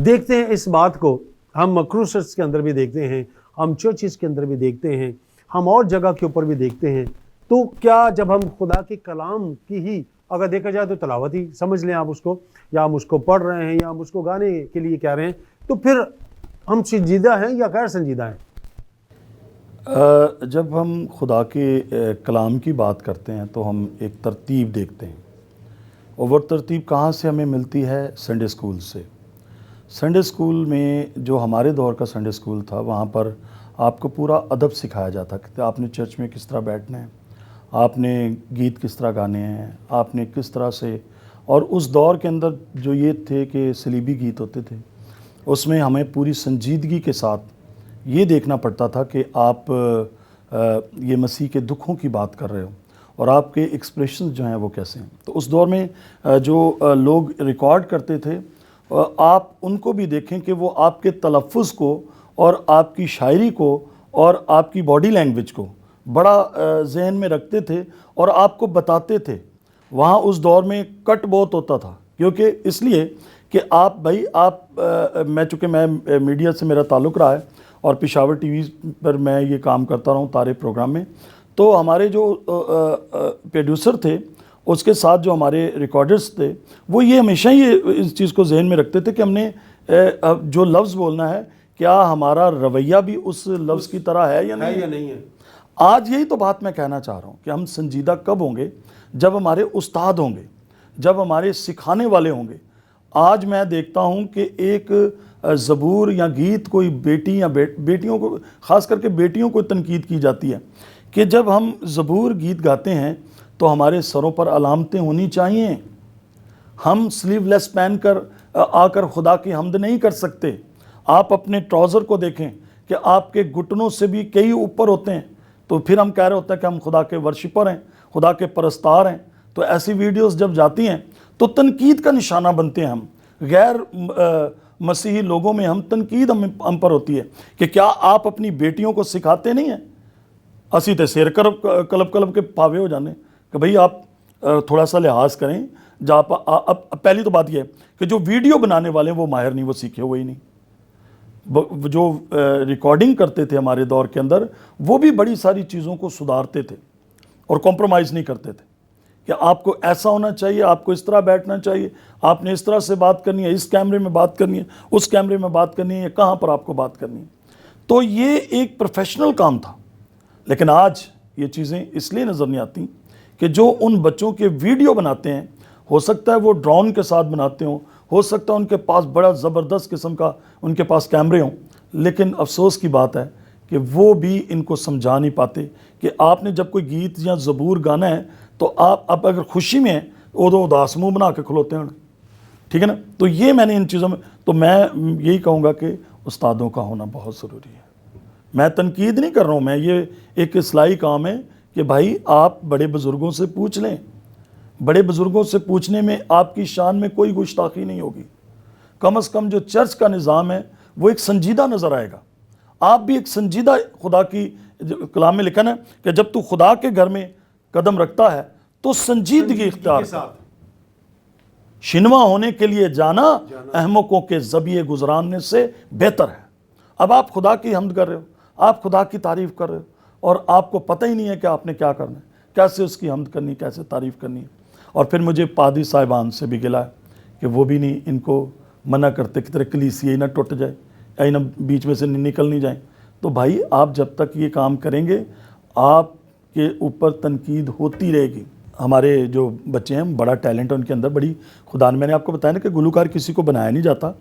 دیکھتے ہیں اس بات کو، ہم کروسز کے اندر بھی دیکھتے ہیں، ہم چرچز کے اندر بھی دیکھتے ہیں، ہم اور جگہ کے اوپر بھی دیکھتے ہیں، تو کیا جب ہم خدا کے کلام کی ہی اگر دیکھا جائے تو تلاوت ہی سمجھ لیں آپ اس کو، یا ہم اس کو پڑھ رہے ہیں یا ہم اس کو گانے کے لیے کہہ رہے ہیں، تو پھر ہم سنجیدہ ہیں یا غیر سنجیدہ ہیں؟ جب ہم خدا کے کلام کی بات کرتے ہیں تو ہم ایک ترتیب دیکھتے ہیں، اور وہ ترتیب کہاں سے ہمیں ملتی ہے؟ سنڈے اسکول سے. سنڈے اسکول میں جو ہمارے دور کا سنڈے اسکول تھا وہاں پر آپ کو پورا ادب سکھایا جاتا کہ آپ نے چرچ میں کس طرح بیٹھنا ہے، آپ نے گیت کس طرح گانے ہیں، آپ نے کس طرح سے. اور اس دور کے اندر جو یہ تھے کہ صلیبی گیت ہوتے تھے اس میں ہمیں پوری سنجیدگی کے ساتھ یہ دیکھنا پڑتا تھا کہ آپ یہ مسیح کے دکھوں کی بات کر رہے ہو اور آپ کے ایکسپریشنز جو ہیں وہ کیسے ہیں. تو اس دور میں جو لوگ ریکارڈ کرتے تھے آپ ان کو بھی دیکھیں کہ وہ آپ کے تلفظ کو اور آپ کی شاعری کو اور آپ کی باڈی لینگویج کو بڑا ذہن میں رکھتے تھے اور آپ کو بتاتے تھے. وہاں اس دور میں کٹ بہت ہوتا تھا، کیونکہ اس لیے کہ میں چونکہ میں میڈیا سے میرا تعلق رہا ہے اور پشاور ٹی وی پر میں یہ کام کرتا رہا ہوں تارے پروگرام میں، تو ہمارے جو پروڈیوسر تھے اس کے ساتھ جو ہمارے ریکارڈرز تھے وہ یہ ہمیشہ یہ اس چیز کو ذہن میں رکھتے تھے کہ ہم نے جو لفظ بولنا ہے کیا ہمارا رویہ بھی اس لفظ کی طرح ہے یا نہیں ہے. آج یہی تو بات میں کہنا چاہ رہا ہوں کہ ہم سنجیدہ کب ہوں گے؟ جب ہمارے استاد ہوں گے، جب ہمارے سکھانے والے ہوں گے. آج میں دیکھتا ہوں کہ ایک زبور یا گیت کوئی بیٹی یا بیٹیوں کو، خاص کر کے بیٹیوں کو تنقید کی جاتی ہے کہ جب ہم زبور گیت گاتے ہیں تو ہمارے سروں پر علامتیں ہونی چاہیے، ہم سلیو لیس پہن کر آ کر خدا کی حمد نہیں کر سکتے۔ آپ اپنے ٹراؤزر کو دیکھیں کہ آپ کے گھٹنوں سے بھی کئی اوپر ہوتے ہیں، تو پھر ہم کہہ رہے ہوتے ہیں کہ ہم خدا کے ورشپر ہیں، خدا کے پرستار ہیں۔ تو ایسی ویڈیوز جب جاتی ہیں تو تنقید کا نشانہ بنتے ہیں ہم، غیر مسیحی لوگوں میں ہم تنقید ہم پر ہوتی ہے کہ کیا آپ اپنی بیٹیوں کو سکھاتے نہیں ہیں؟ اسی تے سیر کلب کے پاوے ہو جانے کہ بھئی آپ تھوڑا سا لحاظ کریں۔ پہلی تو بات یہ ہے کہ جو ویڈیو بنانے والے ہیں وہ ماہر نہیں، وہ سیکھے ہوئے ہی نہیں۔ جو ریکارڈنگ کرتے تھے ہمارے دور کے اندر، وہ بھی بڑی ساری چیزوں کو سدھارتے تھے اور کمپرومائز نہیں کرتے تھے کہ آپ کو ایسا ہونا چاہیے، آپ کو اس طرح بیٹھنا چاہیے، آپ نے اس طرح سے بات کرنی ہے، اس کیمرے میں بات کرنی ہے، اس کیمرے میں بات کرنی ہے، یا کہاں پر آپ کو بات کرنی ہے۔ تو یہ ایک پروفیشنل کام تھا، لیکن آج یہ چیزیں اس لیے نظر نہیں آتی کہ جو ان بچوں کے ویڈیو بناتے ہیں، ہو سکتا ہے وہ ڈرون کے ساتھ بناتے ہوں، ہو سکتا ہے ان کے پاس بڑا زبردست قسم کا ان کے پاس کیمرے ہوں، لیکن افسوس کی بات ہے کہ وہ بھی ان کو سمجھا نہیں پاتے کہ آپ نے جب کوئی گیت یا زبور گانا ہے تو آپ اب اگر خوشی میں ہیں ادو اداس منہ بنا کے کھلوتے ہیں، ٹھیک ہے نا۔ تو یہ میں نے ان چیزوں میں، تو میں یہی کہوں گا کہ استادوں کا ہونا بہت ضروری ہے۔ میں تنقید نہیں کر رہا ہوں، میں یہ ایک اصلاحی کام ہے کہ بھائی آپ بڑے بزرگوں سے پوچھ لیں، بڑے بزرگوں سے پوچھنے میں آپ کی شان میں کوئی گستاخی نہیں ہوگی۔ کم از کم جو چرچ کا نظام ہے وہ ایک سنجیدہ نظر آئے گا۔ آپ بھی ایک سنجیدہ، خدا کی کلام میں لکھا ہے کہ جب تو خدا کے گھر میں قدم رکھتا ہے تو سنجیدگی اختیار کر۔ شنوا ہونے کے لیے جانا احمقوں کے ذبیحے گزرانے سے بہتر ہے۔ اب آپ خدا کی حمد کر رہے ہو، آپ خدا کی تعریف کر رہے ہو، اور آپ کو پتہ ہی نہیں ہے کہ آپ نے کیا کرنا ہے، کیسے اس کی حمد کرنی، کیسے تعریف کرنی ہے۔ اور پھر مجھے پادری صاحبان سے بھی گلا ہے کہ وہ بھی نہیں ان کو منع کرتے کہ تیرے کلیسیا ہی نہ ٹوٹ جائے، یا نہ بیچ میں سے نکل نہیں جائیں۔ تو بھائی آپ جب تک یہ کام کریں گے آپ کے اوپر تنقید ہوتی رہے گی۔ ہمارے جو بچے ہیں بڑا ٹیلنٹ ہے ان کے اندر، بڑی خدا نے، میں نے آپ کو بتایا نا کہ گلوکار کسی کو بنایا نہیں جاتا،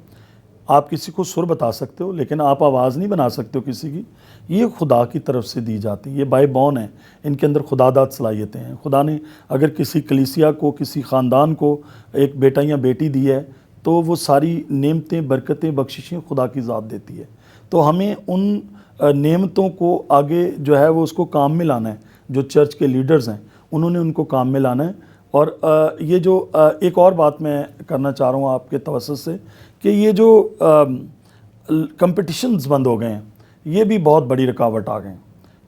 آپ کسی کو سر بتا سکتے ہو لیکن آپ آواز نہیں بنا سکتے ہو کسی کی، یہ خدا کی طرف سے دی جاتی، یہ بائی بورن ہیں، ان کے اندر خدا داد صلاحیتیں ہیں۔ خدا نے اگر کسی کلیسیا کو، کسی خاندان کو ایک بیٹا یا بیٹی دی ہے تو وہ ساری نعمتیں، برکتیں، بخششیں خدا کی ذات دیتی ہے۔ تو ہمیں ان نعمتوں کو آگے جو ہے وہ اس کو کام میں لانا ہے۔ جو چرچ کے لیڈرز ہیں انہوں نے ان کو کام میں لانا ہے۔ اور یہ جو ایک اور بات میں کرنا چاہ رہا ہوں آپ کے توسط سے کہ یہ جو کمپٹیشنز بند ہو گئے ہیں، یہ بھی بہت بڑی رکاوٹ آ گئے ہیں۔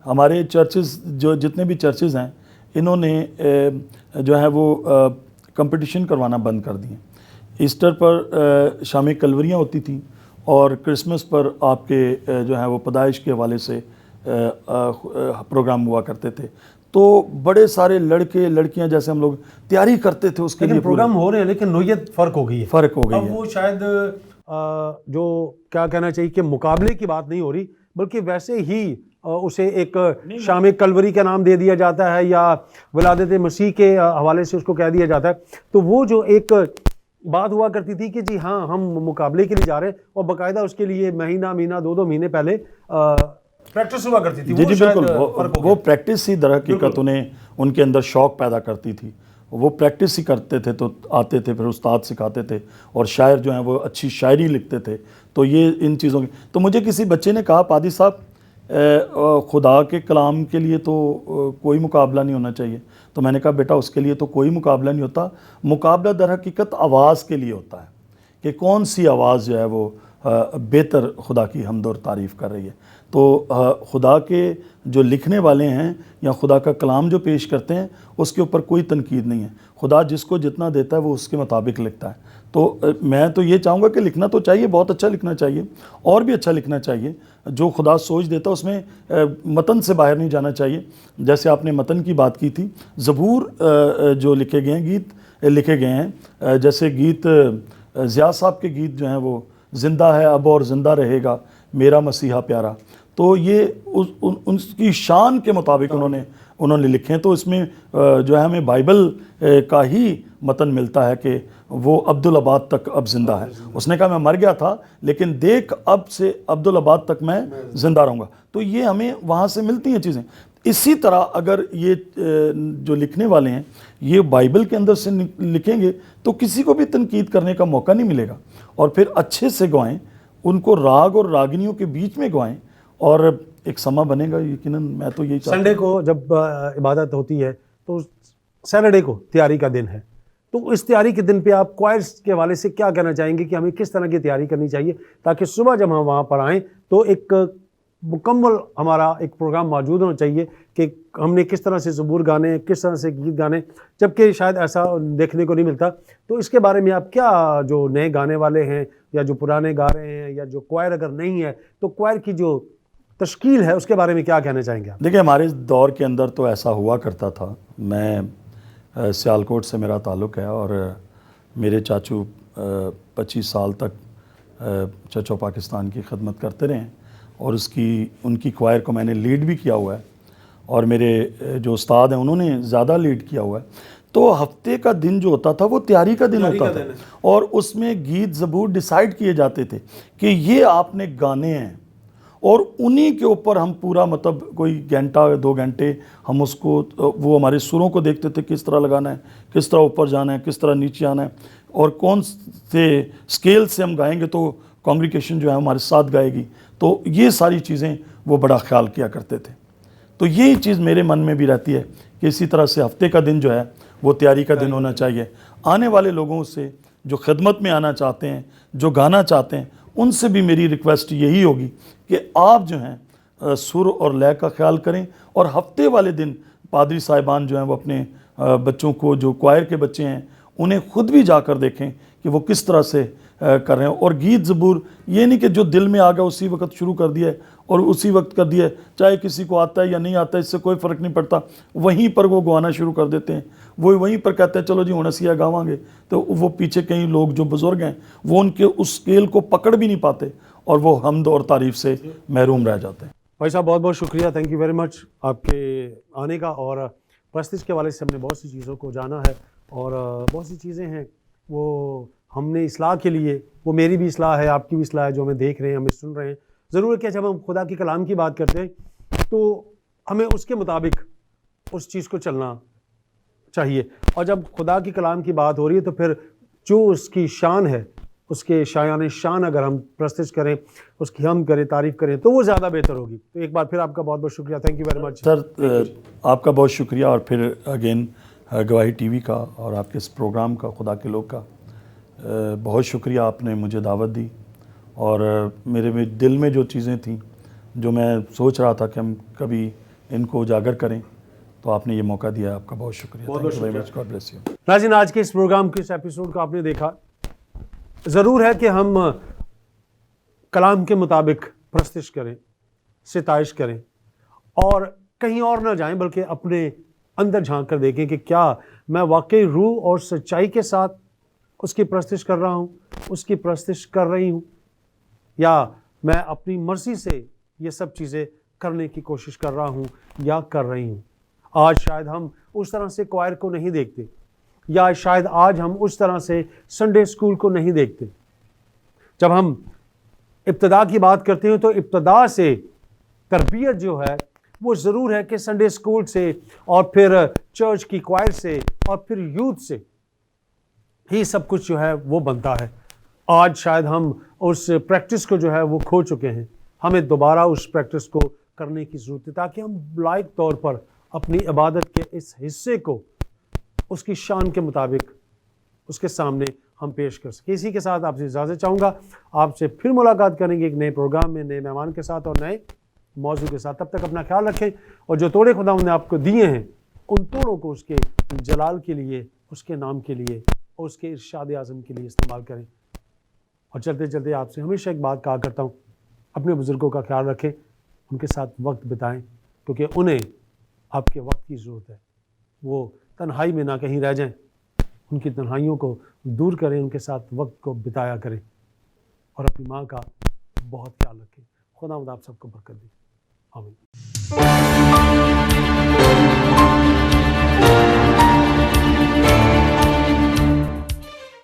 ہمارے چرچز، جو جتنے بھی چرچز ہیں، انہوں نے جو ہے وہ کمپٹیشن کروانا بند کر دیے۔ ایسٹر پر شام کلوریاں ہوتی تھیں اور کرسمس پر آپ کے جو ہے وہ پیدائش کے حوالے سے پروگرام ہوا کرتے تھے، تو بڑے سارے لڑکے لڑکیاں جیسے ہم لوگ تیاری کرتے تھے اس کے لیے، پروگرام ہو رہے ہیں لیکن نوعیت فرق ہو گئی ہے، فرق ہو گئی ہے۔ اب وہ شاید جو کیا کہنا چاہیے کہ مقابلے کی بات نہیں ہو رہی، بلکہ ویسے ہی اسے ایک شام کلوری کا نام دے دیا جاتا ہے یا ولادت مسیح کے حوالے سے اس کو کہہ دیا جاتا ہے۔ تو وہ جو ایک بات ہوا کرتی تھی کہ جی ہاں ہم مقابلے کے لیے جا رہے ہیں، اور باقاعدہ اس کے لیے مہینہ دو مہینے پہلے پریکٹس ہوا کرتی تھی۔ جی بالکل، وہ پریکٹس ہی در حقیقت انہیں ان کے اندر شوق پیدا کرتی تھی، وہ پریکٹس ہی کرتے تھے، تو آتے تھے، پھر استاد سکھاتے تھے، اور شاعر جو ہیں وہ اچھی شاعری لکھتے تھے۔ تو یہ ان چیزوں کی، تو مجھے کسی بچے نے کہا پادری صاحب خدا کے کلام کے لیے تو کوئی مقابلہ نہیں ہونا چاہیے۔ تو میں نے کہا بیٹا اس کے لیے تو کوئی مقابلہ نہیں ہوتا، مقابلہ در حقیقت آواز کے لیے ہوتا ہے کہ کون سی آواز جو ہے وہ بہتر خدا کی حمد اور تعریف کر رہی ہے۔ تو خدا کے جو لکھنے والے ہیں یا خدا کا کلام جو پیش کرتے ہیں اس کے اوپر کوئی تنقید نہیں ہے۔ خدا جس کو جتنا دیتا ہے وہ اس کے مطابق لکھتا ہے۔ تو میں تو یہ چاہوں گا کہ لکھنا تو چاہیے، بہت اچھا لکھنا چاہیے، اور بھی اچھا لکھنا چاہیے۔ جو خدا سوچ دیتا ہے اس میں متن سے باہر نہیں جانا چاہیے۔ جیسے آپ نے متن کی بات کی تھی، زبور جو لکھے گئے ہیں، گیت لکھے گئے ہیں، جیسے گیت ضیاء صاحب کے گیت جو ہیں وہ زندہ ہے اب اور زندہ رہے گا میرا مسیحا پیارا، تو یہ ان کی شان کے مطابق انہوں نے انہوں نے لکھے ہیں، تو اس میں جو ہے ہمیں بائبل کا ہی متن ملتا ہے کہ وہ عبدالآباد تک اب زندہ ہے. اس نے کہا میں مر گیا تھا لیکن دیکھ اب سے عبدالآباد تک میں زندہ رہوں گا. تو یہ ہمیں وہاں سے ملتی ہیں چیزیں. اسی طرح اگر یہ جو لکھنے والے ہیں یہ بائبل کے اندر سے لکھیں گے تو کسی کو بھی تنقید کرنے کا موقع نہیں ملے گا، اور پھر اچھے سے گوائیں، ان کو راگ اور راگنیوں کے بیچ میں گوائیں، اور ایک سما بنے گا. یقیناً میں تو یہی چاہتا ہوں. سنڈے کو جب عبادت ہوتی ہے تو سیٹرڈے کو تیاری کا دن ہے، تو اس تیاری کے دن پہ آپ کوائرس کے حوالے سے کیا کہنا چاہیں گے کہ ہمیں کس طرح کی تیاری کرنی چاہیے تاکہ صبح جب ہم وہاں پر آئیں تو ایک مکمل ہمارا ایک پروگرام موجود ہونا چاہیے کہ ہم نے کس طرح سے زبور گانے، کس طرح سے گیت گانے، جبکہ شاید ایسا دیکھنے کو نہیں ملتا. تو اس کے بارے میں آپ کیا، جو نئے گانے والے ہیں یا جو پرانے گا رہے ہیں یا جو کوائر اگر نہیں ہے تو کوائر کی جو تشکیل ہے اس کے بارے میں کیا کہنا چاہیں گے آپ؟ دیکھیں ہمارے دور کے اندر تو ایسا ہوا کرتا تھا. میں سیالکوٹ سے میرا تعلق ہے اور میرے چاچو 25 سال تک چچو پاکستان کی خدمت کرتے رہے ہیں، اور ان کی کوائر کو میں نے لیڈ بھی کیا ہوا ہے، اور میرے جو استاد ہیں انہوں نے زیادہ لیڈ کیا ہوا ہے. تو ہفتے کا دن جو ہوتا تھا وہ تیاری کا دن ہوتا تھا، اور اس میں گیت زبور ڈیسائیڈ کیے جاتے تھے کہ یہ آپ نے گانے ہیں، اور انہی کے اوپر ہم پورا مطلب کوئی گھنٹہ 2 گھنٹے ہم اس کو، وہ ہمارے سروں کو دیکھتے تھے کس طرح لگانا ہے، کس طرح اوپر جانا ہے، کس طرح نیچے آنا ہے، اور کون سے سکیل سے ہم گائیں گے تو کانگریگیشن جو ہے ہمارے ساتھ گائے گی. تو یہ ساری چیزیں وہ بڑا خیال کیا کرتے تھے. تو یہی چیز میرے من میں بھی رہتی ہے کہ اسی طرح سے ہفتے کا دن جو ہے وہ تیاری کا دن ہونا چاہیے. آنے والے لوگوں سے جو خدمت میں آنا چاہتے ہیں، جو گانا چاہتے ہیں، ان سے بھی میری ریکویسٹ یہی ہوگی کہ آپ جو ہیں سر اور لے کا خیال کریں، اور ہفتے والے دن پادری صاحبان جو ہیں وہ اپنے بچوں کو، جو کوائر کے بچے ہیں، انہیں خود بھی جا کر دیکھیں کہ وہ کس طرح سے کر رہے ہیں. اور گیت زبور یہ نہیں کہ جو دل میں آ گیا اسی وقت شروع کر دیا ہے اور اسی وقت کر دیا ہے، چاہے کسی کو آتا ہے یا نہیں آتا ہے اس سے کوئی فرق نہیں پڑتا، وہیں پر وہ گوانا شروع کر دیتے ہیں. وہ وہیں پر کہتے ہیں چلو جی ہن اسی گاواں گے، تو وہ پیچھے کئی لوگ جو بزرگ ہیں وہ ان کے اس اسکیل کو پکڑ بھی نہیں پاتے، اور وہ حمد اور تعریف سے محروم رہ جاتے ہیں. بھائی صاحب بہت بہت شکریہ، تھینک یو ویری مچ آپ کے آنے کا. اور پرستش کے حوالے سے ہم نے بہت سی چیزوں کو جانا ہے، اور بہت سی چیزیں ہیں وہ ہم نے اصلاح کے لیے، وہ میری بھی اصلاح ہے، آپ کی بھی اصلاح ہے، جو ہمیں دیکھ رہے ہیں، ہمیں سن رہے ہیں. ضرور ہے کہ جب ہم خدا کے کلام کی بات کرتے ہیں تو ہمیں اس کے مطابق اس چیز کو چلنا چاہیے. اور جب خدا کے کلام کی بات ہو رہی ہے تو پھر جو اس کی شان ہے، اس کے شایان شان اگر ہم پرستش کریں، اس کی ہم کریں، تعریف کریں تو وہ زیادہ بہتر ہوگی. تو ایک بار پھر آپ کا بہت بہت شکریہ، تھینک یو ویری مچ. سر آپ کا بہت شکریہ، اور پھر اگین گواہی ٹی وی کا اور آپ کے اس پروگرام کا، خدا کے لوگ کا بہت شکریہ. آپ نے مجھے دعوت دی، اور میرے دل میں جو چیزیں تھیں، جو میں سوچ رہا تھا کہ ہم کبھی ان کو اجاگر کریں، تو آپ نے یہ موقع دیا. آپ کا بہت شکریہ. God bless you. ناظرین، آج کے اس پروگرام کے اس ایپیسوڈ کو آپ نے دیکھا. ضرور ہے کہ ہم کلام کے مطابق پرستش کریں، ستائش کریں، اور کہیں اور نہ جائیں بلکہ اپنے اندر جھانک کر دیکھیں کہ کیا میں واقعی روح اور سچائی کے ساتھ اس کی پرستش کر رہا ہوں، اس کی پرستش کر رہی ہوں، یا میں اپنی مرضی سے یہ سب چیزیں کرنے کی کوشش کر رہا ہوں یا کر رہی ہوں. آج شاید ہم اس طرح سے کوائر کو نہیں دیکھتے، یا شاید آج ہم اس طرح سے سنڈے اسکول کو نہیں دیکھتے. جب ہم ابتدا کی بات کرتے ہیں تو ابتدا سے تربیت جو ہے وہ ضرور ہے کہ سنڈے اسکول سے، اور پھر چرچ کی کوائر سے، اور پھر یوتھ سے ہی سب کچھ جو ہے وہ بنتا ہے. آج شاید ہم اس پریکٹس کو جو ہے وہ کھو چکے ہیں. ہمیں دوبارہ اس پریکٹس کو کرنے کی ضرورت ہے تاکہ ہم لائق طور پر اپنی عبادت کے اس حصے کو اس کی شان کے مطابق اس کے سامنے ہم پیش کر سکیں. اسی کے ساتھ آپ سے اجازت چاہوں گا. آپ سے پھر ملاقات کریں گے ایک نئے پروگرام میں، نئے مہمان کے ساتھ اور نئے موضوع کے ساتھ. تب تک اپنا خیال رکھیں، اور جو توڑے خدا نے آپ کو دیے ہیں ان توڑوں کو اس کے جلال کے لیے، اس کے نام کے لیے اور اس کے ارشاد اعظم کے لیے استعمال کریں. اور چلتے چلتے آپ سے ہمیشہ ایک بات کہا کرتا ہوں، اپنے بزرگوں کا خیال رکھیں، ان کے ساتھ وقت بتائیں، کیونکہ انہیں آپ کے وقت کی ضرورت ہے. وہ تنہائی میں نہ کہیں رہ جائیں، ان کی تنہائیوں کو دور کریں، ان کے ساتھ وقت کو بتایا کریں، اور اپنی ماں کا بہت خیال رکھیں. خدا آپ سب کو برکت دے. آمین.